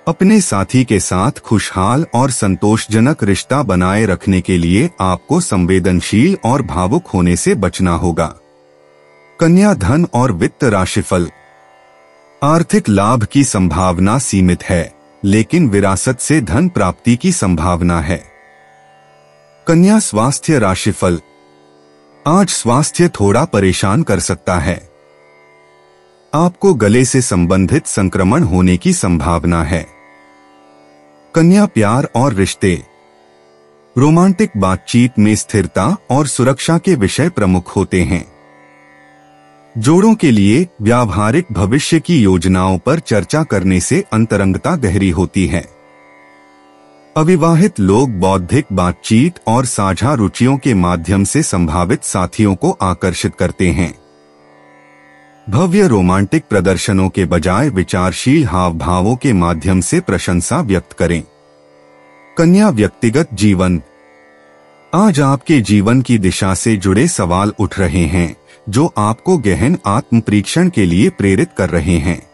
अपने साथी के साथ खुशहाल और संतोषजनक रिश्ता बनाए रखने के लिए आपको संवेदनशील और भावुक होने से बचना होगा। कन्या धन और वित्त राशिफल। आर्थिक लाभ की संभावना सीमित है, लेकिन विरासत से धन प्राप्ति की संभावना है। कन्या स्वास्थ्य राशिफल। आज स्वास्थ्य थोड़ा परेशान कर सकता है। आपको गले से संबंधित संक्रमण होने की संभावना है। कन्या प्यार और रिश्ते। रोमांटिक बातचीत में स्थिरता और सुरक्षा के विषय प्रमुख होते हैं। जोड़ों के लिए व्यावहारिक भविष्य की योजनाओं पर चर्चा करने से अंतरंगता गहरी होती है। अविवाहित लोग बौद्धिक बातचीत और साझा रुचियों के माध्यम से संभावित साथियों को आकर्षित करते हैं। भव्य रोमांटिक प्रदर्शनों के बजाय विचारशील हाव भावों के माध्यम से प्रशंसा व्यक्त करें। कन्या व्यक्तिगत जीवन। आज आपके जीवन की दिशा से जुड़े सवाल उठ रहे हैं, जो आपको गहन आत्म परीक्षण के लिए प्रेरित कर रहे हैं।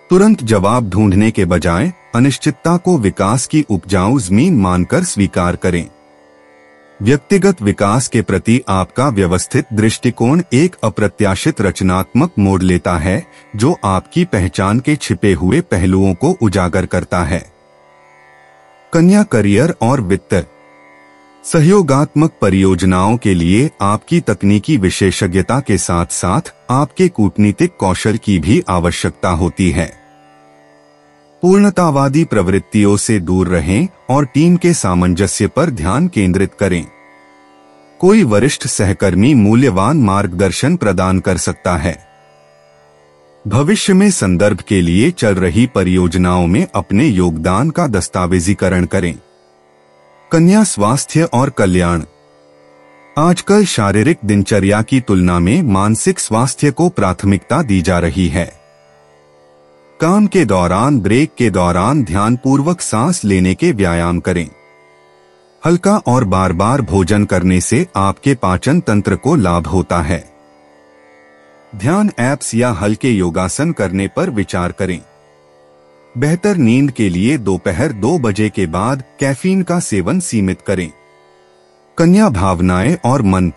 तुरंत जवाब ढूंढने के बजाय अनिश्चितता को विकास की उपजाऊ जमीन मानकर स्वीकार करें। व्यक्तिगत विकास के प्रति आपका व्यवस्थित दृष्टिकोण एक अप्रत्याशित रचनात्मक मोड़ लेता है, जो आपकी पहचान के छिपे हुए पहलुओं को उजागर करता है। कन्या करियर और वित्त। सहयोगात्मक परियोजनाओं के लिए आपकी तकनीकी विशेषज्ञता के साथ साथ आपके कूटनीतिक कौशल की भी आवश्यकता होती है। पूर्णतावादी प्रवृत्तियों से दूर रहें और टीम के सामंजस्य पर ध्यान केंद्रित करें। कोई वरिष्ठ सहकर्मी मूल्यवान मार्गदर्शन प्रदान कर सकता है। भविष्य में संदर्भ के लिए चल रही परियोजनाओं में अपने योगदान का दस्तावेजीकरण करें। कन्या स्वास्थ्य और कल्याण। आजकल शारीरिक दिनचर्या की तुलना में मानसिक स्वास्थ्य को प्राथमिकता दी जा रही है। काम के दौरान ब्रेक के दौरान ध्यानपूर्वक सांस लेने के व्यायाम करें। हल्का और बार बार भोजन करने से आपके पाचन तंत्र को लाभ होता है। ध्यान ऐप्स या हल्के योगासन करने पर विचार करें। बेहतर नींद के लिए दोपहर 2 बजे के बाद कैफीन का सेवन सीमित करें। कन्या भावनाएं और मन।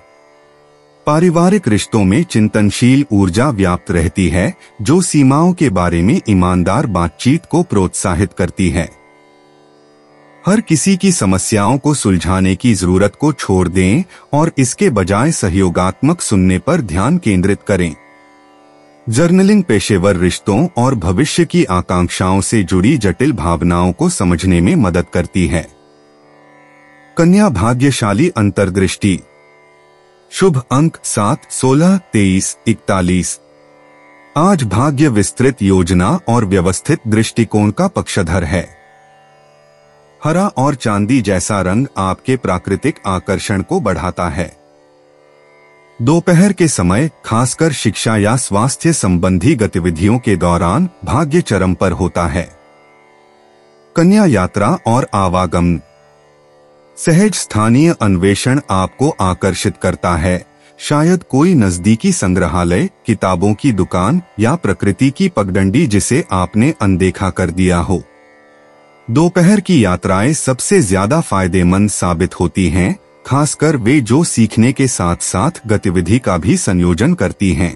पारिवारिक रिश्तों में चिंतनशील ऊर्जा व्याप्त रहती है, जो सीमाओं के बारे में ईमानदार बातचीत को प्रोत्साहित करती है। हर किसी की समस्याओं को सुलझाने की जरूरत को छोड़ दें और इसके बजाय सहयोगात्मक सुनने पर ध्यान केंद्रित करें। जर्नलिंग पेशेवर रिश्तों और भविष्य की आकांक्षाओं से जुड़ी जटिल भावनाओं को समझने में मदद करती है। कन्या भाग्यशाली अंतर्दृष्टि। शुभ अंक 7, 16, 23, 41। आज भाग्य विस्तृत योजना और व्यवस्थित दृष्टिकोण का पक्षधर है। हरा और चांदी जैसा रंग आपके प्राकृतिक आकर्षण को बढ़ाता है। दोपहर के समय खासकर शिक्षा या स्वास्थ्य संबंधी गतिविधियों के दौरान भाग्य चरम पर होता है। कन्या यात्रा और आवागमन। सहज स्थानीय अन्वेषण आपको आकर्षित करता है। शायद कोई नजदीकी संग्रहालय, किताबों की दुकान या प्रकृति की पगडंडी जिसे आपने अनदेखा कर दिया हो। दोपहर की यात्राएं सबसे ज्यादा फायदेमंद साबित होती हैं, खासकर वे जो सीखने के साथ साथ गतिविधि का भी संयोजन करती हैं।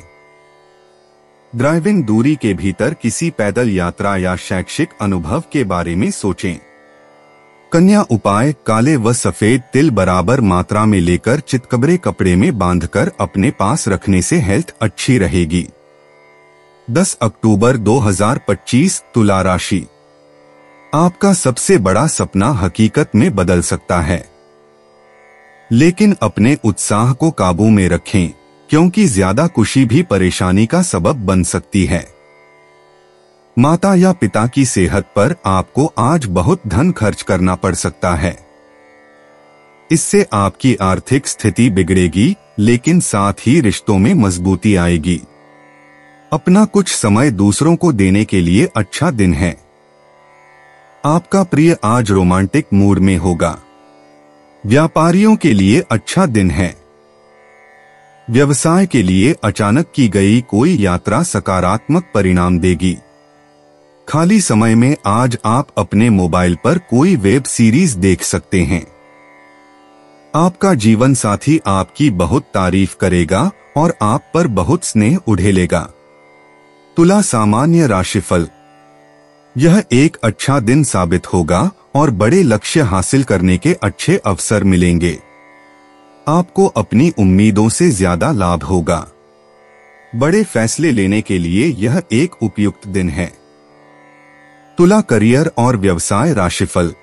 ड्राइविंग दूरी के भीतर किसी पैदल यात्रा या शैक्षिक अनुभव के बारे में सोचें। कन्या उपाय। काले व सफेद तिल बराबर मात्रा में लेकर चितकबरे कपड़े में बांधकर अपने पास रखने से हेल्थ अच्छी रहेगी। 10 अक्टूबर 2025 तुला राशि। आपका सबसे बड़ा सपना हकीकत में बदल सकता है, लेकिन अपने उत्साह को काबू में रखें, क्योंकि ज्यादा खुशी भी परेशानी का सबब बन सकती है। माता या पिता की सेहत पर आपको आज बहुत धन खर्च करना पड़ सकता है। इससे आपकी आर्थिक स्थिति बिगड़ेगी, लेकिन साथ ही रिश्तों में मजबूती आएगी। अपना कुछ समय दूसरों को देने के लिए अच्छा दिन है। आपका प्रिय आज रोमांटिक मूड में होगा। व्यापारियों के लिए अच्छा दिन है। व्यवसाय के लिए अचानक की गई कोई यात्रा सकारात्मक परिणाम देगी। खाली समय में आज आप अपने मोबाइल पर कोई वेब सीरीज देख सकते हैं। आपका जीवन साथी आपकी बहुत तारीफ करेगा और आप पर बहुत स्नेह उड़ेलेगा। तुला सामान्य राशिफल। यह एक अच्छा दिन साबित होगा और बड़े लक्ष्य हासिल करने के अच्छे अवसर मिलेंगे। आपको अपनी उम्मीदों से ज्यादा लाभ होगा। बड़े फैसले लेने के लिए यह एक उपयुक्त दिन है। तुला करियर और व्यवसाय राशिफल।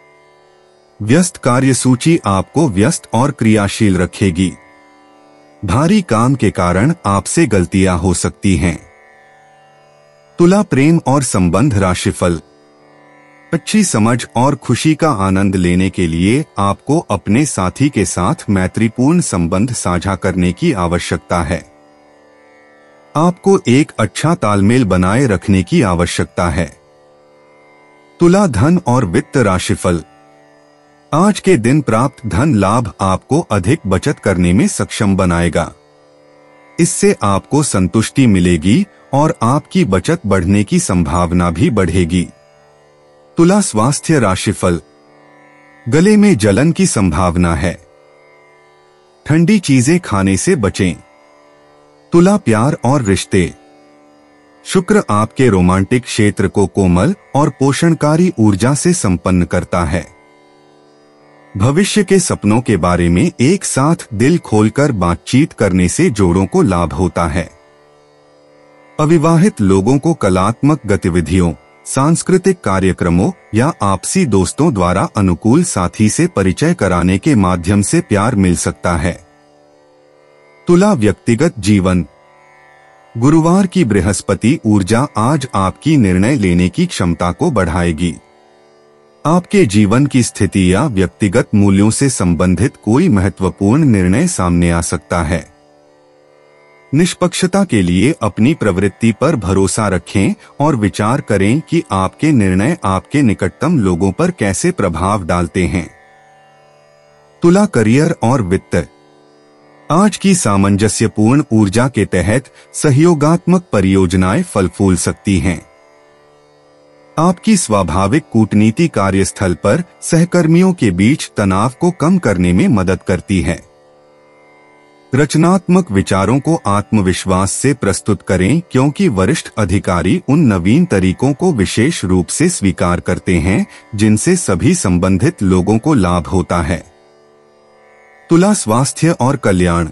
व्यस्त कार्यसूची आपको व्यस्त और क्रियाशील रखेगी। भारी काम के कारण आपसे गलतियां हो सकती हैं। तुला प्रेम और संबंध राशिफल। अच्छी समझ और खुशी का आनंद लेने के लिए आपको अपने साथी के साथ मैत्रीपूर्ण संबंध साझा करने की आवश्यकता है। आपको एक अच्छा तालमेल बनाए रखने की आवश्यकता है। तुला धन और वित्त राशिफल। आज के दिन प्राप्त धन लाभ आपको अधिक बचत करने में सक्षम बनाएगा। इससे आपको संतुष्टि मिलेगी और आपकी बचत बढ़ने की संभावना भी बढ़ेगी। तुला स्वास्थ्य राशिफल। गले में जलन की संभावना है। ठंडी चीजें खाने से बचें। तुला प्यार और रिश्ते। शुक्र आपके रोमांटिक क्षेत्र को कोमल और पोषणकारी ऊर्जा से संपन्न करता है। भविष्य के सपनों के बारे में एक साथ दिल खोलकर बातचीत करने से जोड़ों को लाभ होता है। अविवाहित लोगों को कलात्मक गतिविधियों, सांस्कृतिक कार्यक्रमों या आपसी दोस्तों द्वारा अनुकूल साथी से परिचय कराने के माध्यम से प्यार मिल सकता है। तुला व्यक्तिगत जीवन। गुरुवार की बृहस्पति ऊर्जा आज आपकी निर्णय लेने की क्षमता को बढ़ाएगी। आपके जीवन की स्थिति या व्यक्तिगत मूल्यों से संबंधित कोई महत्वपूर्ण निर्णय सामने आ सकता है। निष्पक्षता के लिए अपनी प्रवृत्ति पर भरोसा रखें और विचार करें कि आपके निर्णय आपके निकटतम लोगों पर कैसे प्रभाव डालते हैं। तुला करियर और वित्त। आज की सामंजस्यपूर्ण ऊर्जा के तहत सहयोगात्मक परियोजनाएं फल फूल सकती हैं। आपकी स्वाभाविक कूटनीति कार्यस्थल पर सहकर्मियों के बीच तनाव को कम करने में मदद करती है। रचनात्मक विचारों को आत्मविश्वास से प्रस्तुत करें, क्योंकि वरिष्ठ अधिकारी उन नवीन तरीकों को विशेष रूप से स्वीकार करते हैं जिनसे सभी संबंधित लोगों को लाभ होता है। तुला स्वास्थ्य और कल्याण।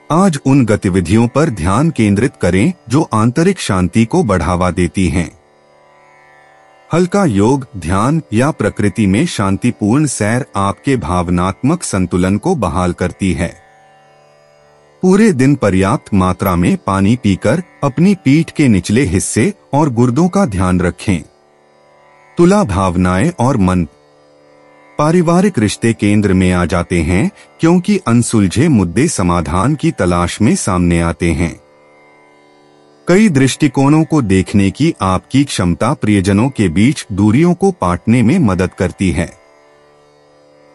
आज उन गतिविधियों पर ध्यान केंद्रित करें जो आंतरिक शांति को बढ़ावा देती हैं। हल्का योग, ध्यान या प्रकृति में शांतिपूर्ण सैर आपके भावनात्मक संतुलन को बहाल करती है। पूरे दिन पर्याप्त मात्रा में पानी पीकर अपनी पीठ के निचले हिस्से और गुर्दों का ध्यान रखें। तुला भावनाएं और मन। पारिवारिक रिश्ते केंद्र में आ जाते हैं, क्योंकि अनसुलझे मुद्दे समाधान की तलाश में सामने आते हैं। कई दृष्टिकोणों को देखने की आपकी क्षमता प्रियजनों के बीच दूरियों को पाटने में मदद करती है।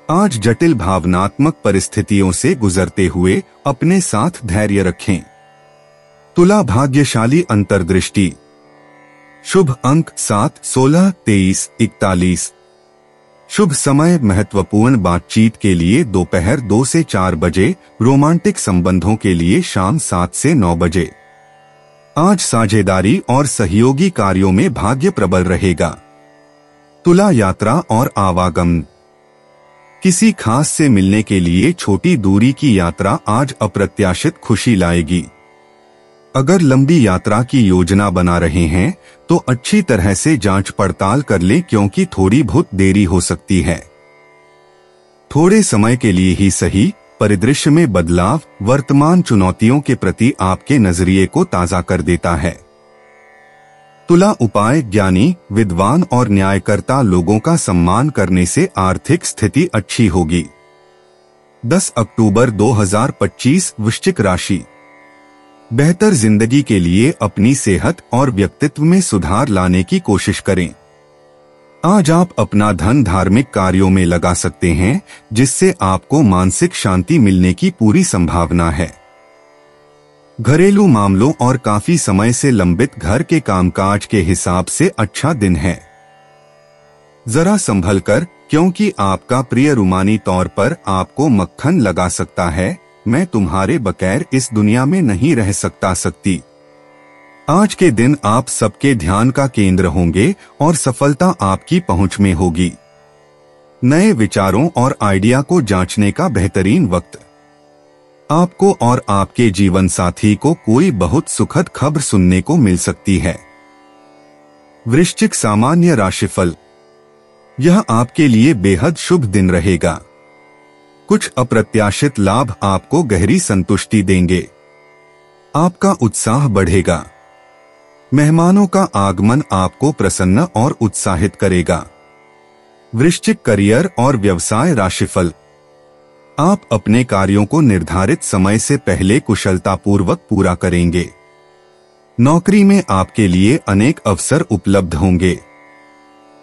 आज जटिल भावनात्मक परिस्थितियों से गुजरते हुए अपने साथ धैर्य रखें। तुला भाग्यशाली अंतर्दृष्टि। शुभ अंक 7, 16, 23, 41। शुभ समय महत्वपूर्ण बातचीत के लिए दोपहर 2 से 4 बजे, रोमांटिक संबंधों के लिए शाम 7 से 9 बजे। आज साझेदारी और सहयोगी कार्यों में भाग्य प्रबल रहेगा। तुला यात्रा और आवागमन। किसी खास से मिलने के लिए छोटी दूरी की यात्रा आज अप्रत्याशित खुशी लाएगी। अगर लंबी यात्रा की योजना बना रहे हैं तो अच्छी तरह से जांच पड़ताल कर लें, क्योंकि थोड़ी बहुत देरी हो सकती है। थोड़े समय के लिए ही सही, परिदृश्य में बदलाव वर्तमान चुनौतियों के प्रति आपके नजरिए को ताजा कर देता है। तुला उपाय। ज्ञानी, विद्वान और न्यायकर्ता लोगों का सम्मान करने से आर्थिक स्थिति अच्छी होगी। 10 अक्टूबर 2025 वृश्चिक राशि। बेहतर जिंदगी के लिए अपनी सेहत और व्यक्तित्व में सुधार लाने की कोशिश करें। आज आप अपना धन धार्मिक कार्यों में लगा सकते हैं, जिससे आपको मानसिक शांति मिलने की पूरी संभावना है। घरेलू मामलों और काफी समय से लंबित घर के कामकाज के हिसाब से अच्छा दिन है। जरा संभल कर, क्योंकि आपका प्रिय रूमानी तौर पर आपको मक्खन लगा सकता है। मैं तुम्हारे बगैर इस दुनिया में नहीं रह सकती। आज के दिन आप सबके ध्यान का केंद्र होंगे और सफलता आपकी पहुंच में होगी। नए विचारों और आइडिया को जांचने का बेहतरीन वक्त। आपको और आपके जीवन साथी को कोई बहुत सुखद खबर सुनने को मिल सकती है। वृश्चिक सामान्य राशिफल। यह आपके लिए बेहद शुभ दिन रहेगा। कुछ अप्रत्याशित लाभ आपको गहरी संतुष्टि देंगे। आपका उत्साह बढ़ेगा। मेहमानों का आगमन आपको प्रसन्न और उत्साहित करेगा। वृश्चिक करियर और व्यवसाय राशिफल। आप अपने कार्यों को निर्धारित समय से पहले कुशलतापूर्वक पूरा करेंगे। नौकरी में आपके लिए अनेक अवसर उपलब्ध होंगे।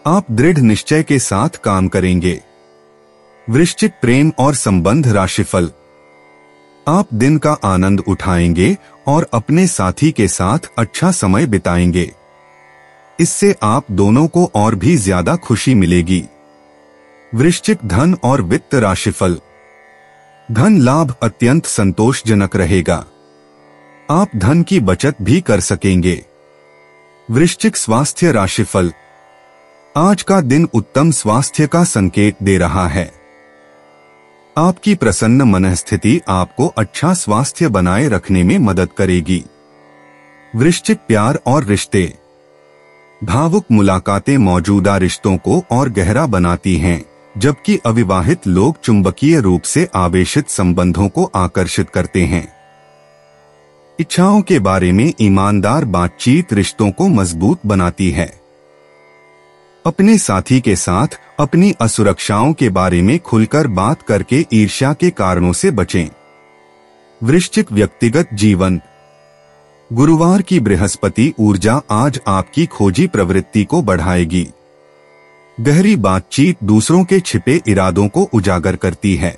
आप दृढ़ निश्चय के साथ काम करेंगे। वृश्चिक प्रेम और संबंध राशिफल। आप दिन का आनंद उठाएंगे और अपने साथी के साथ अच्छा समय बिताएंगे। इससे आप दोनों को और भी ज्यादा खुशी मिलेगी। वृश्चिक धन और वित्त राशिफल। धन लाभ अत्यंत संतोषजनक रहेगा। आप धन की बचत भी कर सकेंगे। वृश्चिक स्वास्थ्य राशिफल। आज का दिन उत्तम स्वास्थ्य का संकेत दे रहा है। आपकी प्रसन्न मनस्थिति आपको अच्छा स्वास्थ्य बनाए रखने में मदद करेगी। वृश्चिक प्यार और रिश्ते। भावुक मुलाकातें मौजूदा रिश्तों को और गहरा बनाती हैं, जबकि अविवाहित लोग चुंबकीय रूप से आवेशित संबंधों को आकर्षित करते हैं। इच्छाओं के बारे में ईमानदार बातचीत रिश्तों को मजबूत बनाती है। अपने साथी के साथ अपनी असुरक्षाओं के बारे में खुलकर बात करके ईर्ष्या के कारणों से बचें। वृश्चिक व्यक्तिगत जीवन। गुरुवार की बृहस्पति ऊर्जा आज आपकी खोजी प्रवृत्ति को बढ़ाएगी। गहरी बातचीत दूसरों के छिपे इरादों को उजागर करती है।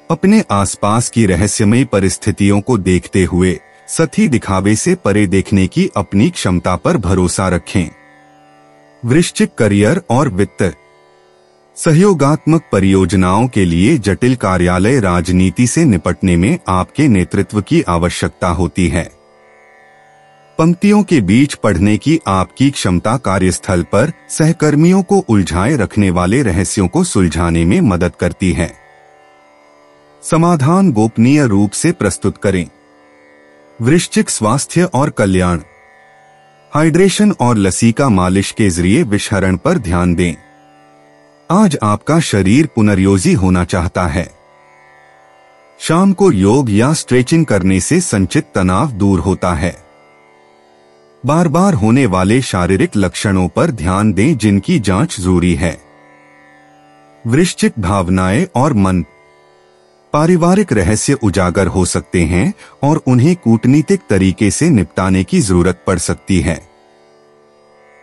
अपने आसपास की रहस्यमयी परिस्थितियों को देखते हुए सतही दिखावे से परे देखने की अपनी क्षमता पर भरोसा रखें। वृश्चिक करियर और वित्त। सहयोगात्मक परियोजनाओं के लिए जटिल कार्यालय राजनीति से निपटने में आपके नेतृत्व की आवश्यकता होती है। पंक्तियों के बीच पढ़ने की आपकी क्षमता कार्यस्थल पर सहकर्मियों को उलझाए रखने वाले रहस्यों को सुलझाने में मदद करती है। समाधान गोपनीय रूप से प्रस्तुत करें। वृश्चिक स्वास्थ्य और कल्याण। हाइड्रेशन और लसीका मालिश के जरिए विषहरण पर ध्यान दें। आज आपका शरीर पुनर्योजी होना चाहता है। शाम को योग या स्ट्रेचिंग करने से संचित तनाव दूर होता है। बार बार होने वाले शारीरिक लक्षणों पर ध्यान दें जिनकी जांच जरूरी है। वृश्चिक भावनाएं और मन। पारिवारिक रहस्य उजागर हो सकते हैं और उन्हें कूटनीतिक तरीके से निपटाने की जरूरत पड़ सकती है।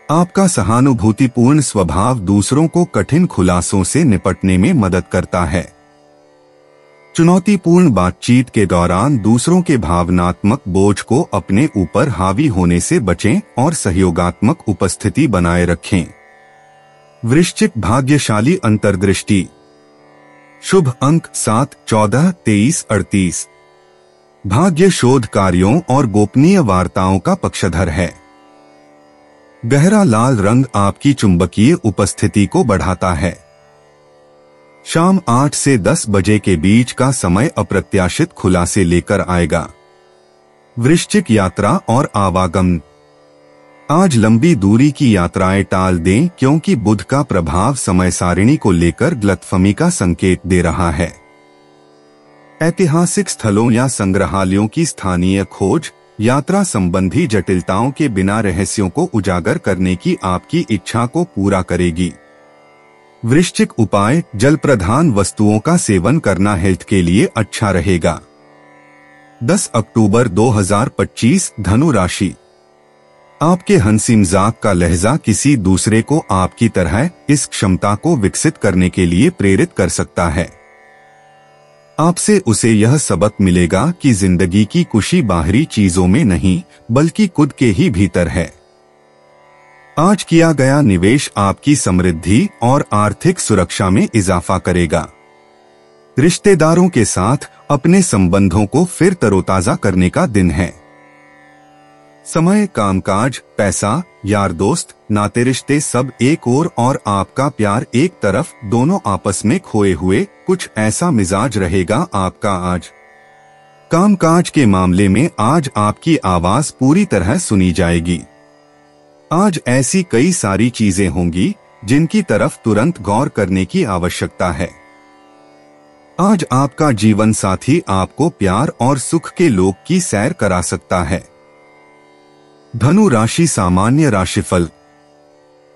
आपका सहानुभूतिपूर्ण स्वभाव दूसरों को कठिन खुलासों से निपटने में मदद करता है। चुनौतीपूर्ण बातचीत के दौरान दूसरों के भावनात्मक बोझ को अपने ऊपर हावी होने से बचें और सहयोगात्मक उपस्थिति बनाए रखें। वृश्चिक भाग्यशाली अंतर्दृष्टि। शुभ अंक 7, 14, 23, 38। भाग्य शोध कार्यों और गोपनीय वार्ताओं का पक्षधर है। गहरा लाल रंग आपकी चुंबकीय उपस्थिति को बढ़ाता है। शाम 8 से 10 बजे के बीच का समय अप्रत्याशित खुलासे लेकर आएगा। वृश्चिक यात्रा और आवागमन। आज लंबी दूरी की यात्राएं टाल दें क्योंकि बुध का प्रभाव समय सारिणी को लेकर गलतफहमी का संकेत दे रहा है। ऐतिहासिक स्थलों या संग्रहालयों की स्थानीय खोज यात्रा संबंधी जटिलताओं के बिना रहस्यों को उजागर करने की आपकी इच्छा को पूरा करेगी। वृश्चिक उपाय। जल प्रधान वस्तुओं का सेवन करना हेल्थ के लिए अच्छा रहेगा। 10 अक्टूबर 2025 धनु राशि। आपके हंसी मजाक का लहजा किसी दूसरे को आपकी तरह इस क्षमता को विकसित करने के लिए प्रेरित कर सकता है। आपसे उसे यह सबक मिलेगा कि जिंदगी की खुशी बाहरी चीजों में नहीं बल्कि खुद के ही भीतर है। आज किया गया निवेश आपकी समृद्धि और आर्थिक सुरक्षा में इजाफा करेगा। रिश्तेदारों के साथ अपने संबंधों को फिर तरोताजा करने का दिन है। समय, कामकाज, पैसा, यार दोस्त, नाते रिश्ते सब एक ओर और आपका प्यार एक तरफ, दोनों आपस में खोए हुए, कुछ ऐसा मिजाज रहेगा आपका आज। कामकाज के मामले में आज आपकी आवाज पूरी तरह सुनी जाएगी। आज ऐसी कई सारी चीजें होंगी जिनकी तरफ तुरंत गौर करने की आवश्यकता है। आज आपका जीवन साथी आपको प्यार और सुख के लोक की सैर करा सकता है। धनु राशि सामान्य राशिफल।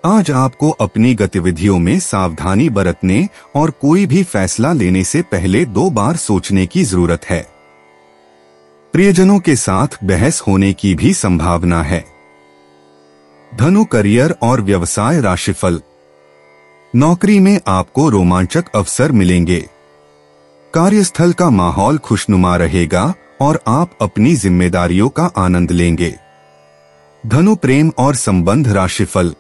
आज आपको अपनी गतिविधियों में सावधानी बरतने और कोई भी फैसला लेने से पहले 2 बार सोचने की जरूरत है। प्रियजनों के साथ बहस होने की भी संभावना है। धनु करियर और व्यवसाय राशिफल। नौकरी में आपको रोमांचक अवसर मिलेंगे। कार्यस्थल का माहौल खुशनुमा रहेगा और आप अपनी जिम्मेदारियों का आनंद लेंगे। धनु प्रेम और संबंध राशिफल।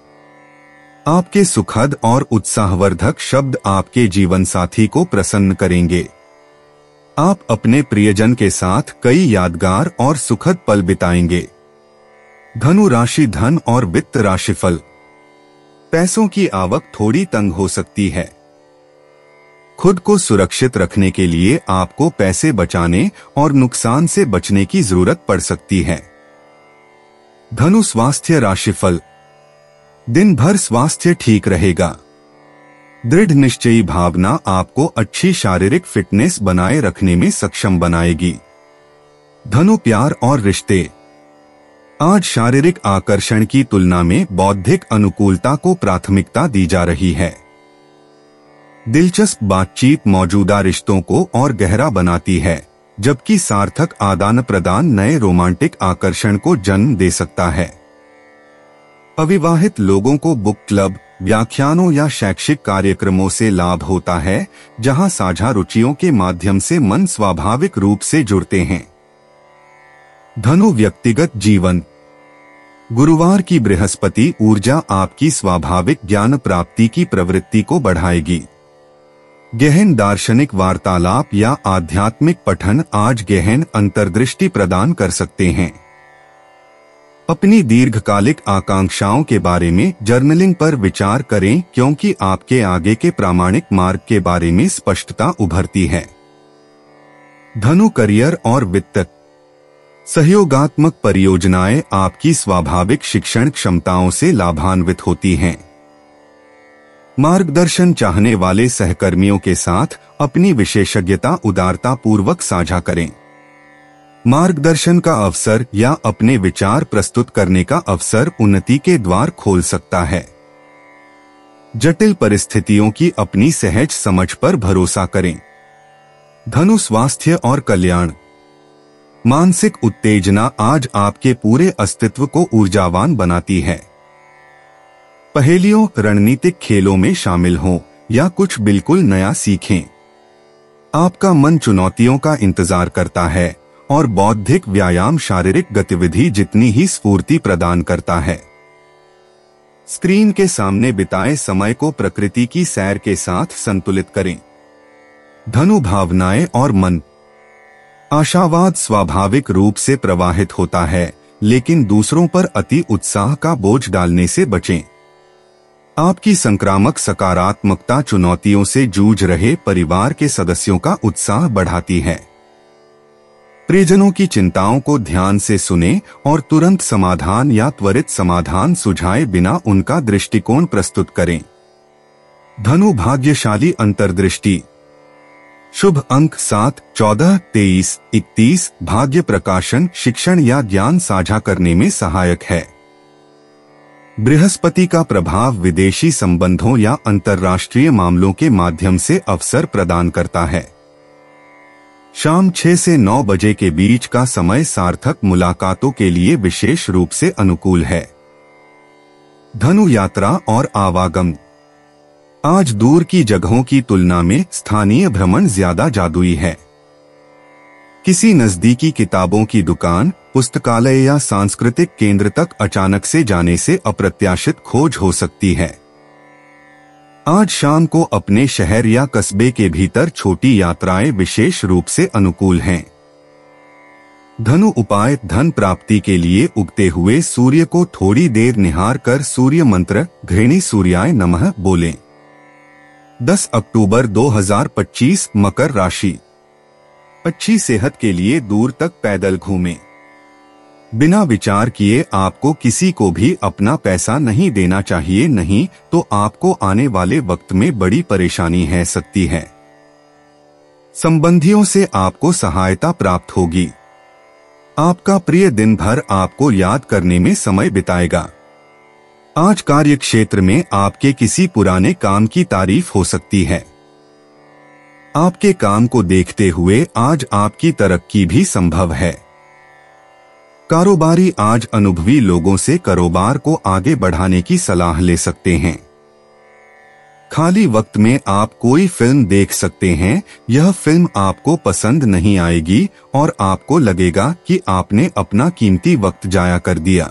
आपके सुखद और उत्साहवर्धक शब्द आपके जीवन साथी को प्रसन्न करेंगे। आप अपने प्रियजन के साथ कई यादगार और सुखद पल बिताएंगे। धनु राशि धन और वित्त राशिफल। पैसों की आवक थोड़ी तंग हो सकती है। खुद को सुरक्षित रखने के लिए आपको पैसे बचाने और नुकसान से बचने की जरूरत पड़ सकती है। धनु स्वास्थ्य राशिफल। दिन भर स्वास्थ्य ठीक रहेगा। दृढ़ निश्चयी भावना आपको अच्छी शारीरिक फिटनेस बनाए रखने में सक्षम बनाएगी। धनु प्यार और रिश्ते। आज शारीरिक आकर्षण की तुलना में बौद्धिक अनुकूलता को प्राथमिकता दी जा रही है। दिलचस्प बातचीत मौजूदा रिश्तों को और गहरा बनाती है, जबकि सार्थक आदान प्रदान नए रोमांटिक आकर्षण को जन्म दे सकता है। अविवाहित लोगों को बुक क्लब, व्याख्यानों या शैक्षिक कार्यक्रमों से लाभ होता है, जहां साझा रुचियों के माध्यम से मन स्वाभाविक रूप से जुड़ते हैं। धनु व्यक्तिगत जीवन। गुरुवार की बृहस्पति ऊर्जा आपकी स्वाभाविक ज्ञान प्राप्ति की प्रवृत्ति को बढ़ाएगी। गहन दार्शनिक वार्तालाप या आध्यात्मिक पठन आज गहन अंतर्दृष्टि प्रदान कर सकते हैं। अपनी दीर्घकालिक आकांक्षाओं के बारे में जर्नलिंग पर विचार करें, क्योंकि आपके आगे के प्रामाणिक मार्ग के बारे में स्पष्टता उभरती है। धनु करियर और वित्त। सहयोगात्मक परियोजनाएं आपकी स्वाभाविक शिक्षण क्षमताओं से लाभान्वित होती हैं। मार्गदर्शन चाहने वाले सहकर्मियों के साथ अपनी विशेषज्ञता उदारता पूर्वक साझा करें। मार्गदर्शन का अवसर या अपने विचार प्रस्तुत करने का अवसर उन्नति के द्वार खोल सकता है। जटिल परिस्थितियों की अपनी सहज समझ पर भरोसा करें। धनु स्वास्थ्य और कल्याण। मानसिक उत्तेजना आज आपके पूरे अस्तित्व को ऊर्जावान बनाती है। पहेलियों, रणनीतिक खेलों में शामिल हों या कुछ बिल्कुल नया सीखें। आपका मन चुनौतियों का इंतजार करता है और बौद्धिक व्यायाम शारीरिक गतिविधि जितनी ही स्फूर्ति प्रदान करता है। स्क्रीन के सामने बिताए समय को प्रकृति की सैर के साथ संतुलित करें। धनु भावनाएं और मन। आशावाद स्वाभाविक रूप से प्रवाहित होता है, लेकिन दूसरों पर अति उत्साह का बोझ डालने से बचें। आपकी संक्रामक सकारात्मकता चुनौतियों से जूझ रहे परिवार के सदस्यों का उत्साह बढ़ाती है। प्रियजनों की चिंताओं को ध्यान से सुनें और तुरंत समाधान या त्वरित समाधान सुझाए बिना उनका दृष्टिकोण प्रस्तुत करें। धनु भाग्यशाली अंतर्दृष्टि। शुभ अंक 7, 14, 23, 31। भाग्य प्रकाशन शिक्षण या ज्ञान साझा करने में सहायक है। बृहस्पति का प्रभाव विदेशी संबंधों या अंतर्राष्ट्रीय मामलों के माध्यम से अवसर प्रदान करता है। शाम 6 से 9 बजे के बीच का समय सार्थक मुलाकातों के लिए विशेष रूप से अनुकूल है। धनु यात्रा और आवागम। आज दूर की जगहों की तुलना में स्थानीय भ्रमण ज्यादा जादुई है। किसी नजदीकी किताबों की दुकान, पुस्तकालय या सांस्कृतिक केंद्र तक अचानक से जाने से अप्रत्याशित खोज हो सकती है। आज शाम को अपने शहर या कस्बे के भीतर छोटी यात्राएं विशेष रूप से अनुकूल हैं। धनु उपाय। धन प्राप्ति के लिए उगते हुए सूर्य को थोड़ी देर निहार कर सूर्य मंत्र घृणी सूर्याय नमः बोलें। 10 अक्टूबर 2025 मकर राशि। अच्छी सेहत के लिए दूर तक पैदल घूमें। बिना विचार किए आपको किसी को भी अपना पैसा नहीं देना चाहिए, नहीं तो आपको आने वाले वक्त में बड़ी परेशानी है सकती है। संबंधियों से आपको सहायता प्राप्त होगी। आपका प्रिय दिन भर आपको याद करने में समय बिताएगा। आज कार्य क्षेत्र में आपके किसी पुराने काम की तारीफ हो सकती है। आपके काम को देखते हुए आज आपकी तरक्की भी संभव है। कारोबारी आज अनुभवी लोगों से कारोबार को आगे बढ़ाने की सलाह ले सकते हैं। खाली वक्त में आप कोई फिल्म देख सकते हैं। यह फिल्म आपको पसंद नहीं आएगी और आपको लगेगा कि आपने अपना कीमती वक्त जाया कर दिया।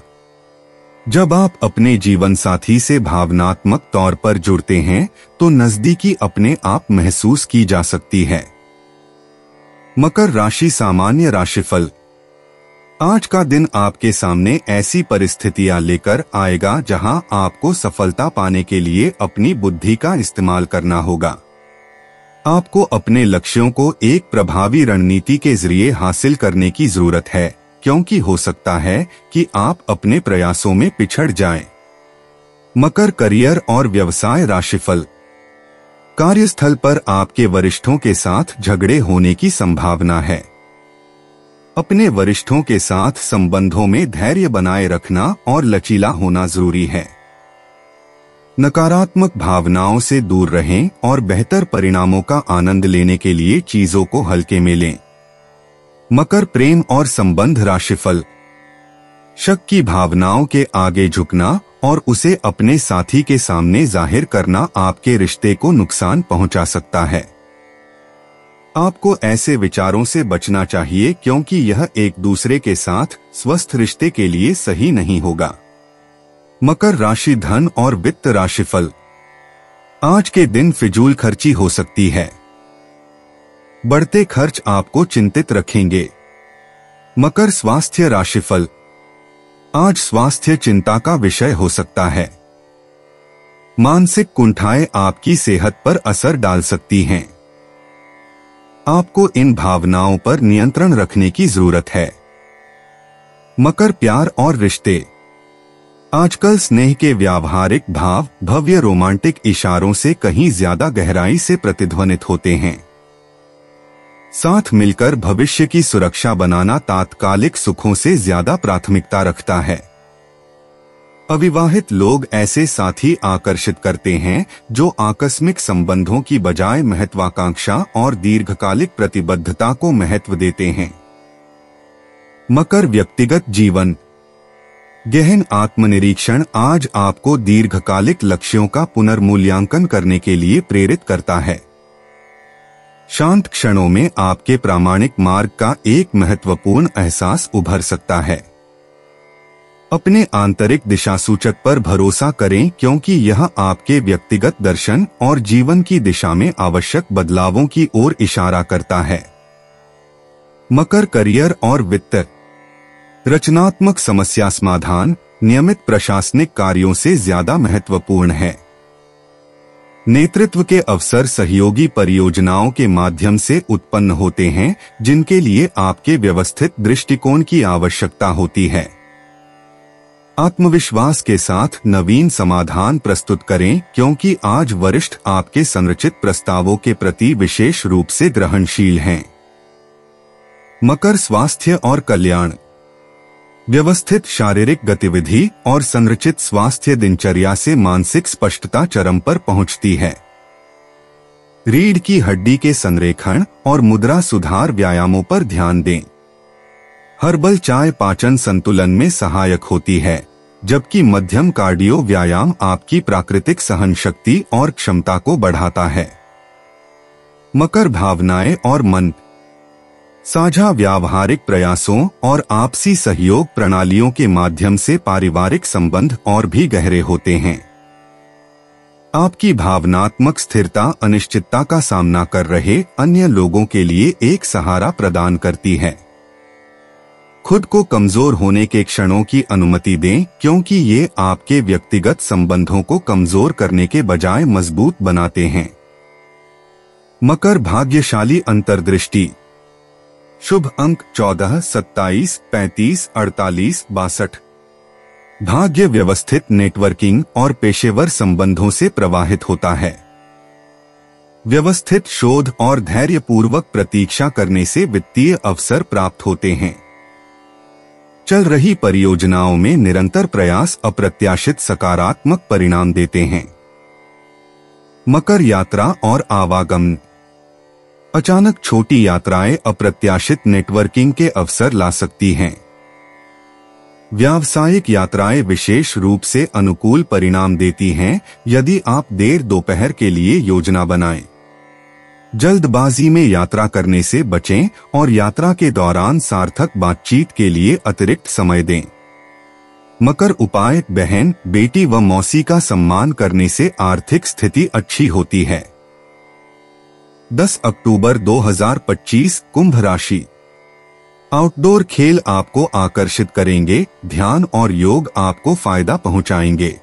जब आप अपने जीवन साथी से भावनात्मक तौर पर जुड़ते हैं तो नजदीकी अपने आप महसूस की जा सकती है। मकर राशि सामान्य राशिफल। आज का दिन आपके सामने ऐसी परिस्थितियां लेकर आएगा जहां आपको सफलता पाने के लिए अपनी बुद्धि का इस्तेमाल करना होगा। आपको अपने लक्ष्यों को एक प्रभावी रणनीति के जरिए हासिल करने की जरूरत है, क्योंकि हो सकता है कि आप अपने प्रयासों में पिछड़ जाएं। मकर करियर और व्यवसाय राशिफल। कार्यस्थल पर आपके वरिष्ठों के साथ झगड़े होने की संभावना है। अपने वरिष्ठों के साथ संबंधों में धैर्य बनाए रखना और लचीला होना जरूरी है। नकारात्मक भावनाओं से दूर रहें और बेहतर परिणामों का आनंद लेने के लिए चीजों को हल्के में लें। मकर प्रेम और संबंध राशिफल। शक की भावनाओं के आगे झुकना और उसे अपने साथी के सामने जाहिर करना आपके रिश्ते को नुकसान पहुंचा सकता है। आपको ऐसे विचारों से बचना चाहिए क्योंकि यह एक दूसरे के साथ स्वस्थ रिश्ते के लिए सही नहीं होगा। मकर राशि, धन और वित्त राशिफल। आज के दिन फिजूल खर्ची हो सकती है। बढ़ते खर्च आपको चिंतित रखेंगे। मकर स्वास्थ्य राशिफल। आज स्वास्थ्य चिंता का विषय हो सकता है। मानसिक कुंठाएं आपकी सेहत पर असर डाल सकती हैं। आपको इन भावनाओं पर नियंत्रण रखने की जरूरत है। मकर प्यार और रिश्ते। आजकल स्नेह के व्यावहारिक भाव भव्य रोमांटिक इशारों से कहीं ज्यादा गहराई से प्रतिध्वनित होते हैं। साथ मिलकर भविष्य की सुरक्षा बनाना तात्कालिक सुखों से ज्यादा प्राथमिकता रखता है। अविवाहित लोग ऐसे साथी आकर्षित करते हैं जो आकस्मिक संबंधों की बजाय महत्वाकांक्षा और दीर्घकालिक प्रतिबद्धता को महत्व देते हैं। मकर व्यक्तिगत जीवन। गहन आत्मनिरीक्षण आज आपको दीर्घकालिक लक्ष्यों का पुनर्मूल्यांकन करने के लिए प्रेरित करता है। शांत क्षणों में आपके प्रामाणिक मार्ग का एक महत्वपूर्ण एहसास उभर सकता है। अपने आंतरिक दिशासूचक पर भरोसा करें क्योंकि यह आपके व्यक्तिगत दर्शन और जीवन की दिशा में आवश्यक बदलावों की ओर इशारा करता है। मकर करियर और वित्त। रचनात्मक समस्या समाधान नियमित प्रशासनिक कार्यों से ज्यादा महत्वपूर्ण है। नेतृत्व के अवसर सहयोगी परियोजनाओं के माध्यम से उत्पन्न होते हैं जिनके लिए आपके व्यवस्थित दृष्टिकोण की आवश्यकता होती है। आत्मविश्वास के साथ नवीन समाधान प्रस्तुत करें क्योंकि आज वरिष्ठ आपके संरचित प्रस्तावों के प्रति विशेष रूप से ग्रहणशील हैं। मकर स्वास्थ्य और कल्याण। व्यवस्थित शारीरिक गतिविधि और संरचित स्वास्थ्य दिनचर्या से मानसिक स्पष्टता चरम पर पहुंचती है। रीढ़ की हड्डी के संरेखण और मुद्रा सुधार व्यायामों पर ध्यान दें। हर्बल चाय पाचन संतुलन में सहायक होती है, जबकि मध्यम कार्डियो व्यायाम आपकी प्राकृतिक सहन शक्ति और क्षमता को बढ़ाता है। मकर भावनाएं और मन। साझा व्यावहारिक प्रयासों और आपसी सहयोग प्रणालियों के माध्यम से पारिवारिक संबंध और भी गहरे होते हैं। आपकी भावनात्मक स्थिरता अनिश्चितता का सामना कर रहे अन्य लोगों के लिए एक सहारा प्रदान करती है। खुद को कमजोर होने के क्षणों की अनुमति दें क्योंकि ये आपके व्यक्तिगत संबंधों को कमजोर करने के बजाय मजबूत बनाते हैं। मकर भाग्यशाली अंतर्दृष्टि। शुभ अंक 14, 27, 35, 48, 62। भाग्य व्यवस्थित नेटवर्किंग और पेशेवर संबंधों से प्रवाहित होता है। व्यवस्थित शोध और धैर्यपूर्वक प्रतीक्षा करने से वित्तीय अवसर प्राप्त होते हैं। चल रही परियोजनाओं में निरंतर प्रयास अप्रत्याशित सकारात्मक परिणाम देते हैं। मकर यात्रा और आवागमन। अचानक छोटी यात्राएं अप्रत्याशित नेटवर्किंग के अवसर ला सकती हैं। व्यावसायिक यात्राएं विशेष रूप से अनुकूल परिणाम देती हैं यदि आप देर दोपहर के लिए योजना बनाएं। जल्दबाजी में यात्रा करने से बचें और यात्रा के दौरान सार्थक बातचीत के लिए अतिरिक्त समय दें। मकर उपाय। बहन, बेटी व मौसी का सम्मान करने से आर्थिक स्थिति अच्छी होती है। 10 अक्टूबर 2025 कुंभ राशि। आउटडोर खेल आपको आकर्षित करेंगे, ध्यान और योग आपको फायदा पहुंचाएंगे।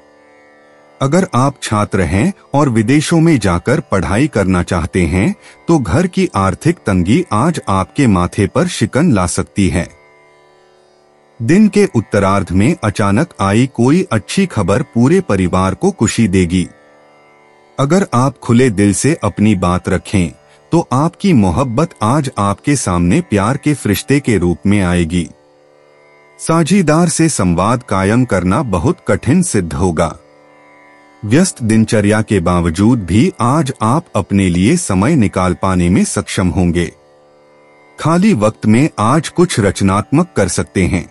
अगर आप छात्र हैं और विदेशों में जाकर पढ़ाई करना चाहते हैं तो घर की आर्थिक तंगी आज आपके माथे पर शिकन ला सकती है। दिन के उत्तरार्ध में अचानक आई कोई अच्छी खबर पूरे परिवार को खुशी देगी। अगर आप खुले दिल से अपनी बात रखें तो आपकी मोहब्बत आज आपके सामने प्यार के फरिश्ते के रूप में आएगी। साझीदार से संवाद कायम करना बहुत कठिन सिद्ध होगा। व्यस्त दिनचर्या के बावजूद भी आज आप अपने लिए समय निकाल पाने में सक्षम होंगे। खाली वक्त में आज कुछ रचनात्मक कर सकते हैं।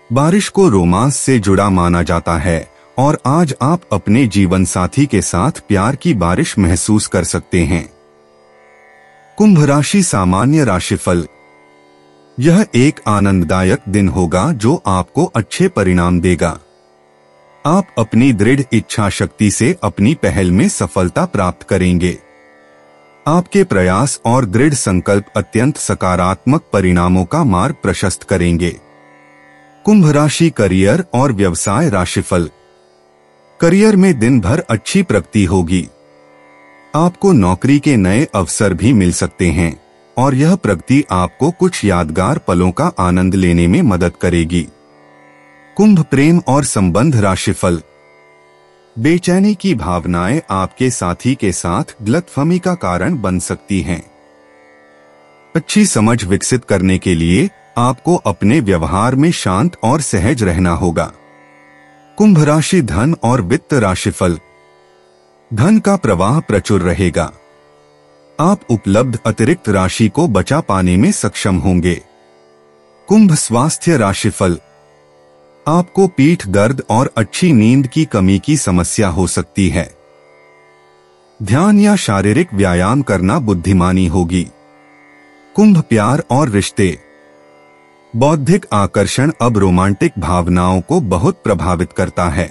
बारिश को रोमांस से जुड़ा माना जाता है और आज आप अपने जीवन साथी के साथ प्यार की बारिश महसूस कर सकते हैं। कुंभ राशि सामान्य राशिफल। यह एक आनंददायक दिन होगा जो आपको अच्छे परिणाम देगा। आप अपनी दृढ़ इच्छा शक्ति से अपनी पहल में सफलता प्राप्त करेंगे। आपके प्रयास और दृढ़ संकल्प अत्यंत सकारात्मक परिणामों का मार्ग प्रशस्त करेंगे। कुंभ राशि करियर और व्यवसाय राशिफल। करियर में दिन भर अच्छी प्रगति होगी। आपको नौकरी के नए अवसर भी मिल सकते हैं और यह प्रगति आपको कुछ यादगार पलों का आनंद लेने में मदद करेगी। कुंभ प्रेम और संबंध राशिफल। बेचैनी की भावनाएं आपके साथी के साथ गलतफहमी का कारण बन सकती हैं। अच्छी समझ विकसित करने के लिए आपको अपने व्यवहार में शांत और सहज रहना होगा। कुंभ राशि धन और वित्त राशिफल। धन का प्रवाह प्रचुर रहेगा। आप उपलब्ध अतिरिक्त राशि को बचा पाने में सक्षम होंगे। कुंभ स्वास्थ्य राशिफल। आपको पीठ दर्द और अच्छी नींद की कमी की समस्या हो सकती है। ध्यान या शारीरिक व्यायाम करना बुद्धिमानी होगी। कुंभ प्यार और रिश्ते। बौद्धिक आकर्षण अब रोमांटिक भावनाओं को बहुत प्रभावित करता है।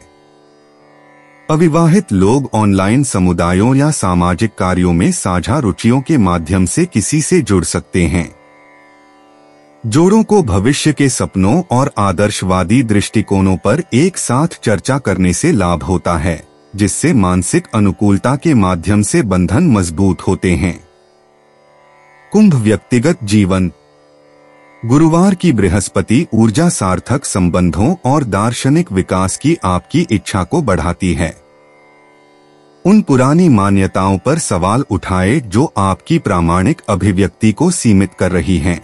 अविवाहित लोग ऑनलाइन समुदायों या सामाजिक कार्यों में साझा रुचियों के माध्यम से किसी से जुड़ सकते हैं। जोड़ों को भविष्य के सपनों और आदर्शवादी दृष्टिकोणों पर एक साथ चर्चा करने से लाभ होता है, जिससे मानसिक अनुकूलता के माध्यम से बंधन मजबूत होते हैं। कुंभ व्यक्तिगत जीवन। गुरुवार की बृहस्पति ऊर्जा सार्थक संबंधों और दार्शनिक विकास की आपकी इच्छा को बढ़ाती है। उन पुरानी मान्यताओं पर सवाल उठाए जो आपकी प्रामाणिक अभिव्यक्ति को सीमित कर रही हैं।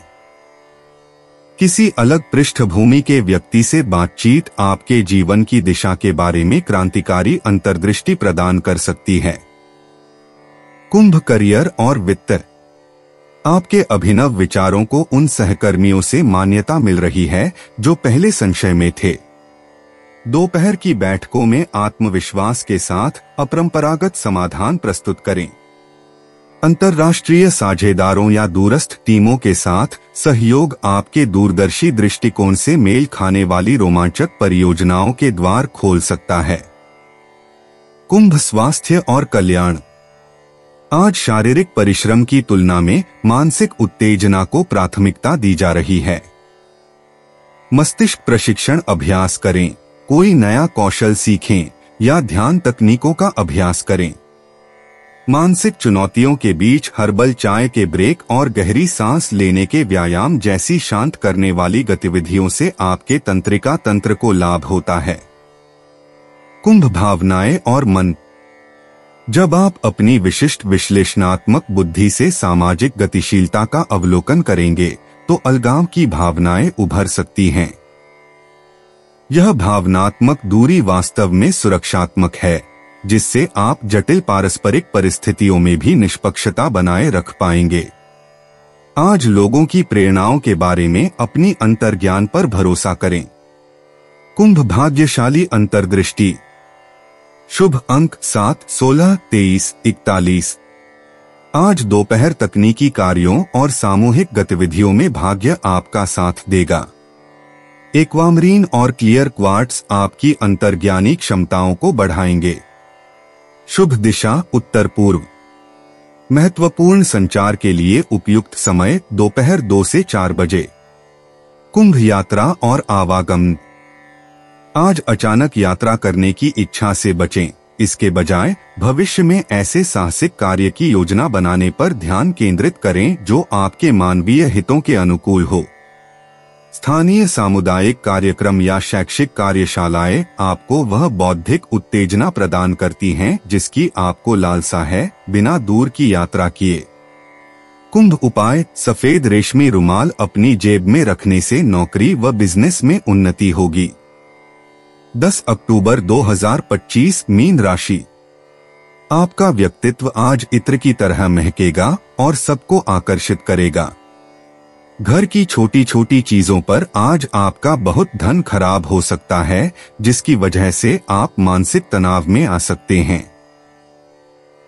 किसी अलग पृष्ठभूमि के व्यक्ति से बातचीत आपके जीवन की दिशा के बारे में क्रांतिकारी अंतर्दृष्टि प्रदान कर सकती है। कुंभ करियर और वित्त। आपके अभिनव विचारों को उन सहकर्मियों से मान्यता मिल रही है जो पहले संशय में थे। दोपहर की बैठकों में आत्मविश्वास के साथ अपरंपरागत समाधान प्रस्तुत करें। अंतर्राष्ट्रीय साझेदारों या दूरस्थ टीमों के साथ सहयोग आपके दूरदर्शी दृष्टिकोण से मेल खाने वाली रोमांचक परियोजनाओं के द्वार खोल सकता है। कुंभ स्वास्थ्य और कल्याण। आज शारीरिक परिश्रम की तुलना में मानसिक उत्तेजना को प्राथमिकता दी जा रही है। मस्तिष्क प्रशिक्षण अभ्यास करें, कोई नया कौशल सीखें या ध्यान तकनीकों का अभ्यास करें। मानसिक चुनौतियों के बीच हर्बल चाय के ब्रेक और गहरी सांस लेने के व्यायाम जैसी शांत करने वाली गतिविधियों से आपके तंत्रिका तंत्र को लाभ होता है। कुंभ भावनाएं और मन। जब आप अपनी विशिष्ट विश्लेषणात्मक बुद्धि से सामाजिक गतिशीलता का अवलोकन करेंगे तो अलगाव की भावनाएं उभर सकती हैं। यह भावनात्मक दूरी वास्तव में सुरक्षात्मक है, जिससे आप जटिल पारस्परिक परिस्थितियों में भी निष्पक्षता बनाए रख पाएंगे। आज लोगों की प्रेरणाओं के बारे में अपनी अंतर्ज्ञान पर भरोसा करें। कुंभ भाग्यशाली अंतर्दृष्टि। शुभ अंक 7, 16, 23, 41। आज दोपहर तकनीकी कार्यों और सामूहिक गतिविधियों में भाग्य आपका साथ देगा। एक्वामरीन और क्लियर क्वार्ट्स आपकी अंतर्ज्ञानी क्षमताओं को बढ़ाएंगे। शुभ दिशा उत्तर पूर्व। महत्वपूर्ण संचार के लिए उपयुक्त समय दोपहर 2 से 4 बजे। कुंभ यात्रा और आवागमन। आज अचानक यात्रा करने की इच्छा से बचें। इसके बजाय भविष्य में ऐसे साहसिक कार्य की योजना बनाने पर ध्यान केंद्रित करें जो आपके मानवीय हितों के अनुकूल हो। स्थानीय सामुदायिक कार्यक्रम या शैक्षिक कार्यशालाएं आपको वह बौद्धिक उत्तेजना प्रदान करती हैं जिसकी आपको लालसा है, बिना दूर की यात्रा किए। कुंभ उपाय। सफेद रेशमी रुमाल अपनी जेब में रखने से नौकरी व बिजनेस में उन्नति होगी। 10 अक्टूबर 2025 मीन राशि। आपका व्यक्तित्व आज इत्र की तरह महकेगा और सबको आकर्षित करेगा। घर की छोटी छोटी चीजों पर आज आपका बहुत धन खराब हो सकता है, जिसकी वजह से आप मानसिक तनाव में आ सकते हैं।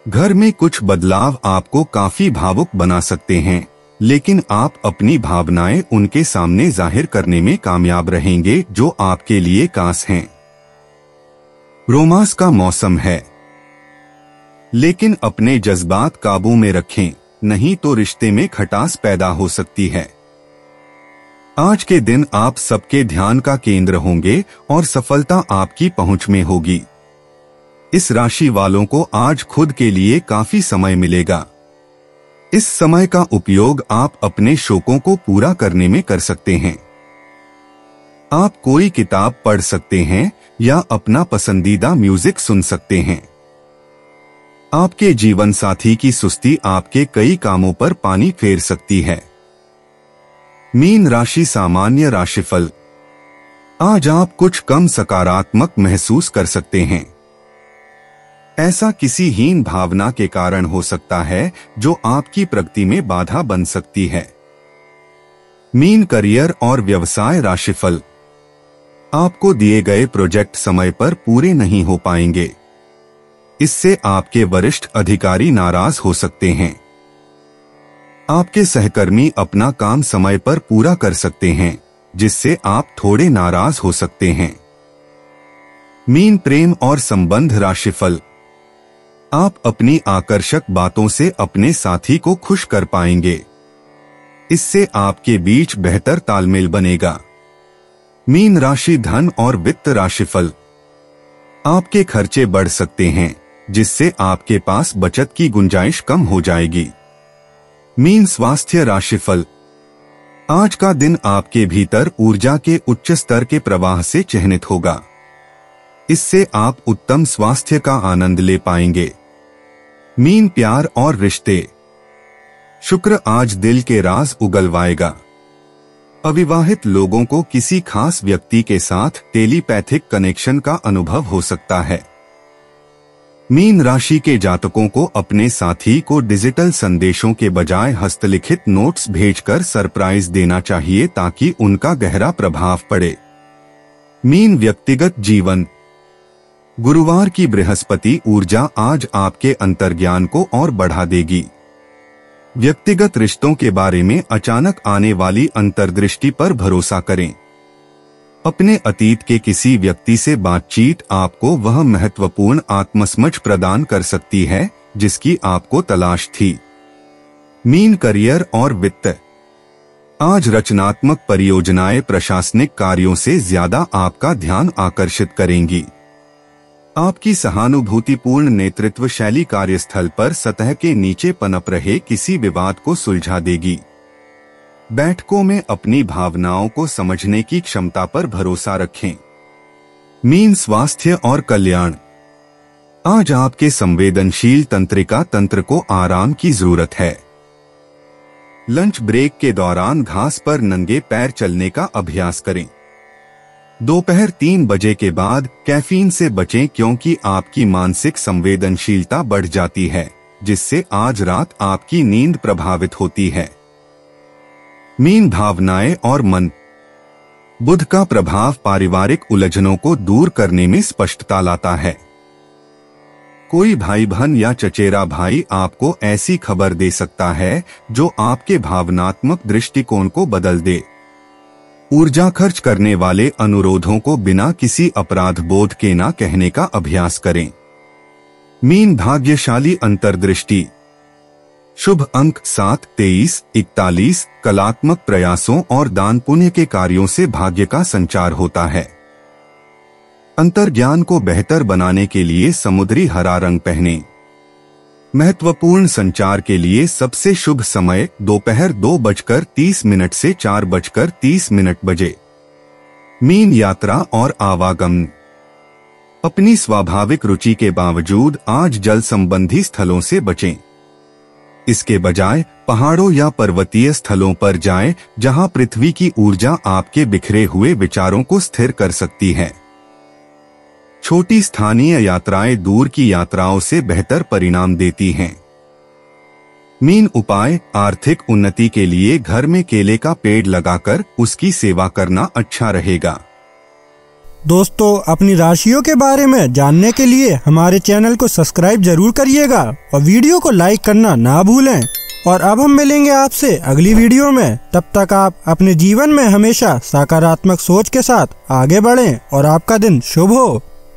घर में कुछ बदलाव आपको काफी भावुक बना सकते हैं, लेकिन आप अपनी भावनाएं उनके सामने जाहिर करने में कामयाब रहेंगे जो आपके लिए खास हैं। रोमांस का मौसम है, लेकिन अपने जज्बात काबू में रखें, नहीं तो रिश्ते में खटास पैदा हो सकती है। आज के दिन आप सबके ध्यान का केंद्र होंगे और सफलता आपकी पहुंच में होगी। इस राशि वालों को आज खुद के लिए काफी समय मिलेगा। इस समय का उपयोग आप अपने शौकों को पूरा करने में कर सकते हैं। आप कोई किताब पढ़ सकते हैं या अपना पसंदीदा म्यूजिक सुन सकते हैं। आपके जीवन साथी की सुस्ती आपके कई कामों पर पानी फेर सकती है। मीन राशि सामान्य राशिफल। आज आप कुछ कम सकारात्मक महसूस कर सकते हैं। ऐसा किसी हीन भावना के कारण हो सकता है जो आपकी प्रगति में बाधा बन सकती है। मीन करियर और व्यवसाय राशिफल। आपको दिए गए प्रोजेक्ट समय पर पूरे नहीं हो पाएंगे। इससे आपके वरिष्ठ अधिकारी नाराज हो सकते हैं। आपके सहकर्मी अपना काम समय पर पूरा कर सकते हैं, जिससे आप थोड़े नाराज हो सकते हैं। मीन प्रेम और संबंध राशिफल। आप अपनी आकर्षक बातों से अपने साथी को खुश कर पाएंगे। इससे आपके बीच बेहतर तालमेल बनेगा। मीन राशि धन और वित्त राशिफल। आपके खर्चे बढ़ सकते हैं, जिससे आपके पास बचत की गुंजाइश कम हो जाएगी। मीन स्वास्थ्य राशिफल। आज का दिन आपके भीतर ऊर्जा के उच्च स्तर के प्रवाह से चिह्नित होगा। इससे आप उत्तम स्वास्थ्य का आनंद ले पाएंगे। मीन प्यार और रिश्ते। शुक्र आज दिल के राज उगलवाएगा। अविवाहित लोगों को किसी खास व्यक्ति के साथ टेलीपैथिक कनेक्शन का अनुभव हो सकता है। मीन राशि के जातकों को अपने साथी को डिजिटल संदेशों के बजाय हस्तलिखित नोट्स भेजकर सरप्राइज देना चाहिए ताकि उनका गहरा प्रभाव पड़े। मीन व्यक्तिगत जीवन। गुरुवार की बृहस्पति ऊर्जा आज आपके अंतर्ज्ञान को और बढ़ा देगी। व्यक्तिगत रिश्तों के बारे में अचानक आने वाली अंतर्दृष्टि पर भरोसा करें। अपने अतीत के किसी व्यक्ति से बातचीत आपको वह महत्वपूर्ण आत्मसमझ प्रदान कर सकती है जिसकी आपको तलाश थी। मीन करियर और वित्त। आज रचनात्मक परियोजनाएं प्रशासनिक कार्यों से ज्यादा आपका ध्यान आकर्षित करेंगी। आपकी सहानुभूतिपूर्ण नेतृत्व शैली कार्यस्थल पर सतह के नीचे पनप रहे किसी विवाद को सुलझा देगी। बैठकों में अपनी भावनाओं को समझने की क्षमता पर भरोसा रखें। मीन स्वास्थ्य और कल्याण। आज आपके संवेदनशील तंत्रिका तंत्र को आराम की जरूरत है। लंच ब्रेक के दौरान घास पर नंगे पैर चलने का अभ्यास करें। दोपहर 3 बजे के बाद कैफीन से बचें क्योंकि आपकी मानसिक संवेदनशीलता बढ़ जाती है, जिससे आज रात आपकी नींद प्रभावित होती है। मीन भावनाएं और मन। बुध का प्रभाव पारिवारिक उलझनों को दूर करने में स्पष्टता लाता है। कोई भाई बहन या चचेरा भाई आपको ऐसी खबर दे सकता है जो आपके भावनात्मक दृष्टिकोण को बदल दे। ऊर्जा खर्च करने वाले अनुरोधों को बिना किसी अपराध बोध के ना कहने का अभ्यास करें। मीन भाग्यशाली अंतर्दृष्टि। शुभ अंक 7, 23, 41। कलात्मक प्रयासों और दान पुण्य के कार्यों से भाग्य का संचार होता है। अंतर्ज्ञान को बेहतर बनाने के लिए समुद्री हरा रंग पहनें। महत्वपूर्ण संचार के लिए सबसे शुभ समय दोपहर 2:30 से 4:30 बजे। मीन यात्रा और आवागमन। अपनी स्वाभाविक रुचि के बावजूद आज जल संबंधी स्थलों से बचें। इसके बजाय पहाड़ों या पर्वतीय स्थलों पर जाएं, जहां पृथ्वी की ऊर्जा आपके बिखरे हुए विचारों को स्थिर कर सकती है। छोटी स्थानीय यात्राएं दूर की यात्राओं से बेहतर परिणाम देती हैं। मीन उपाय, आर्थिक उन्नति के लिए घर में केले का पेड़ लगाकर उसकी सेवा करना अच्छा रहेगा। दोस्तों, अपनी राशियों के बारे में जानने के लिए हमारे चैनल को सब्सक्राइब जरूर करिएगा और वीडियो को लाइक करना ना भूलें। और अब हम मिलेंगे आपसे अगली वीडियो में। तब तक आप अपने जीवन में हमेशा सकारात्मक सोच के साथ आगे बढ़ें और आपका दिन शुभ हो।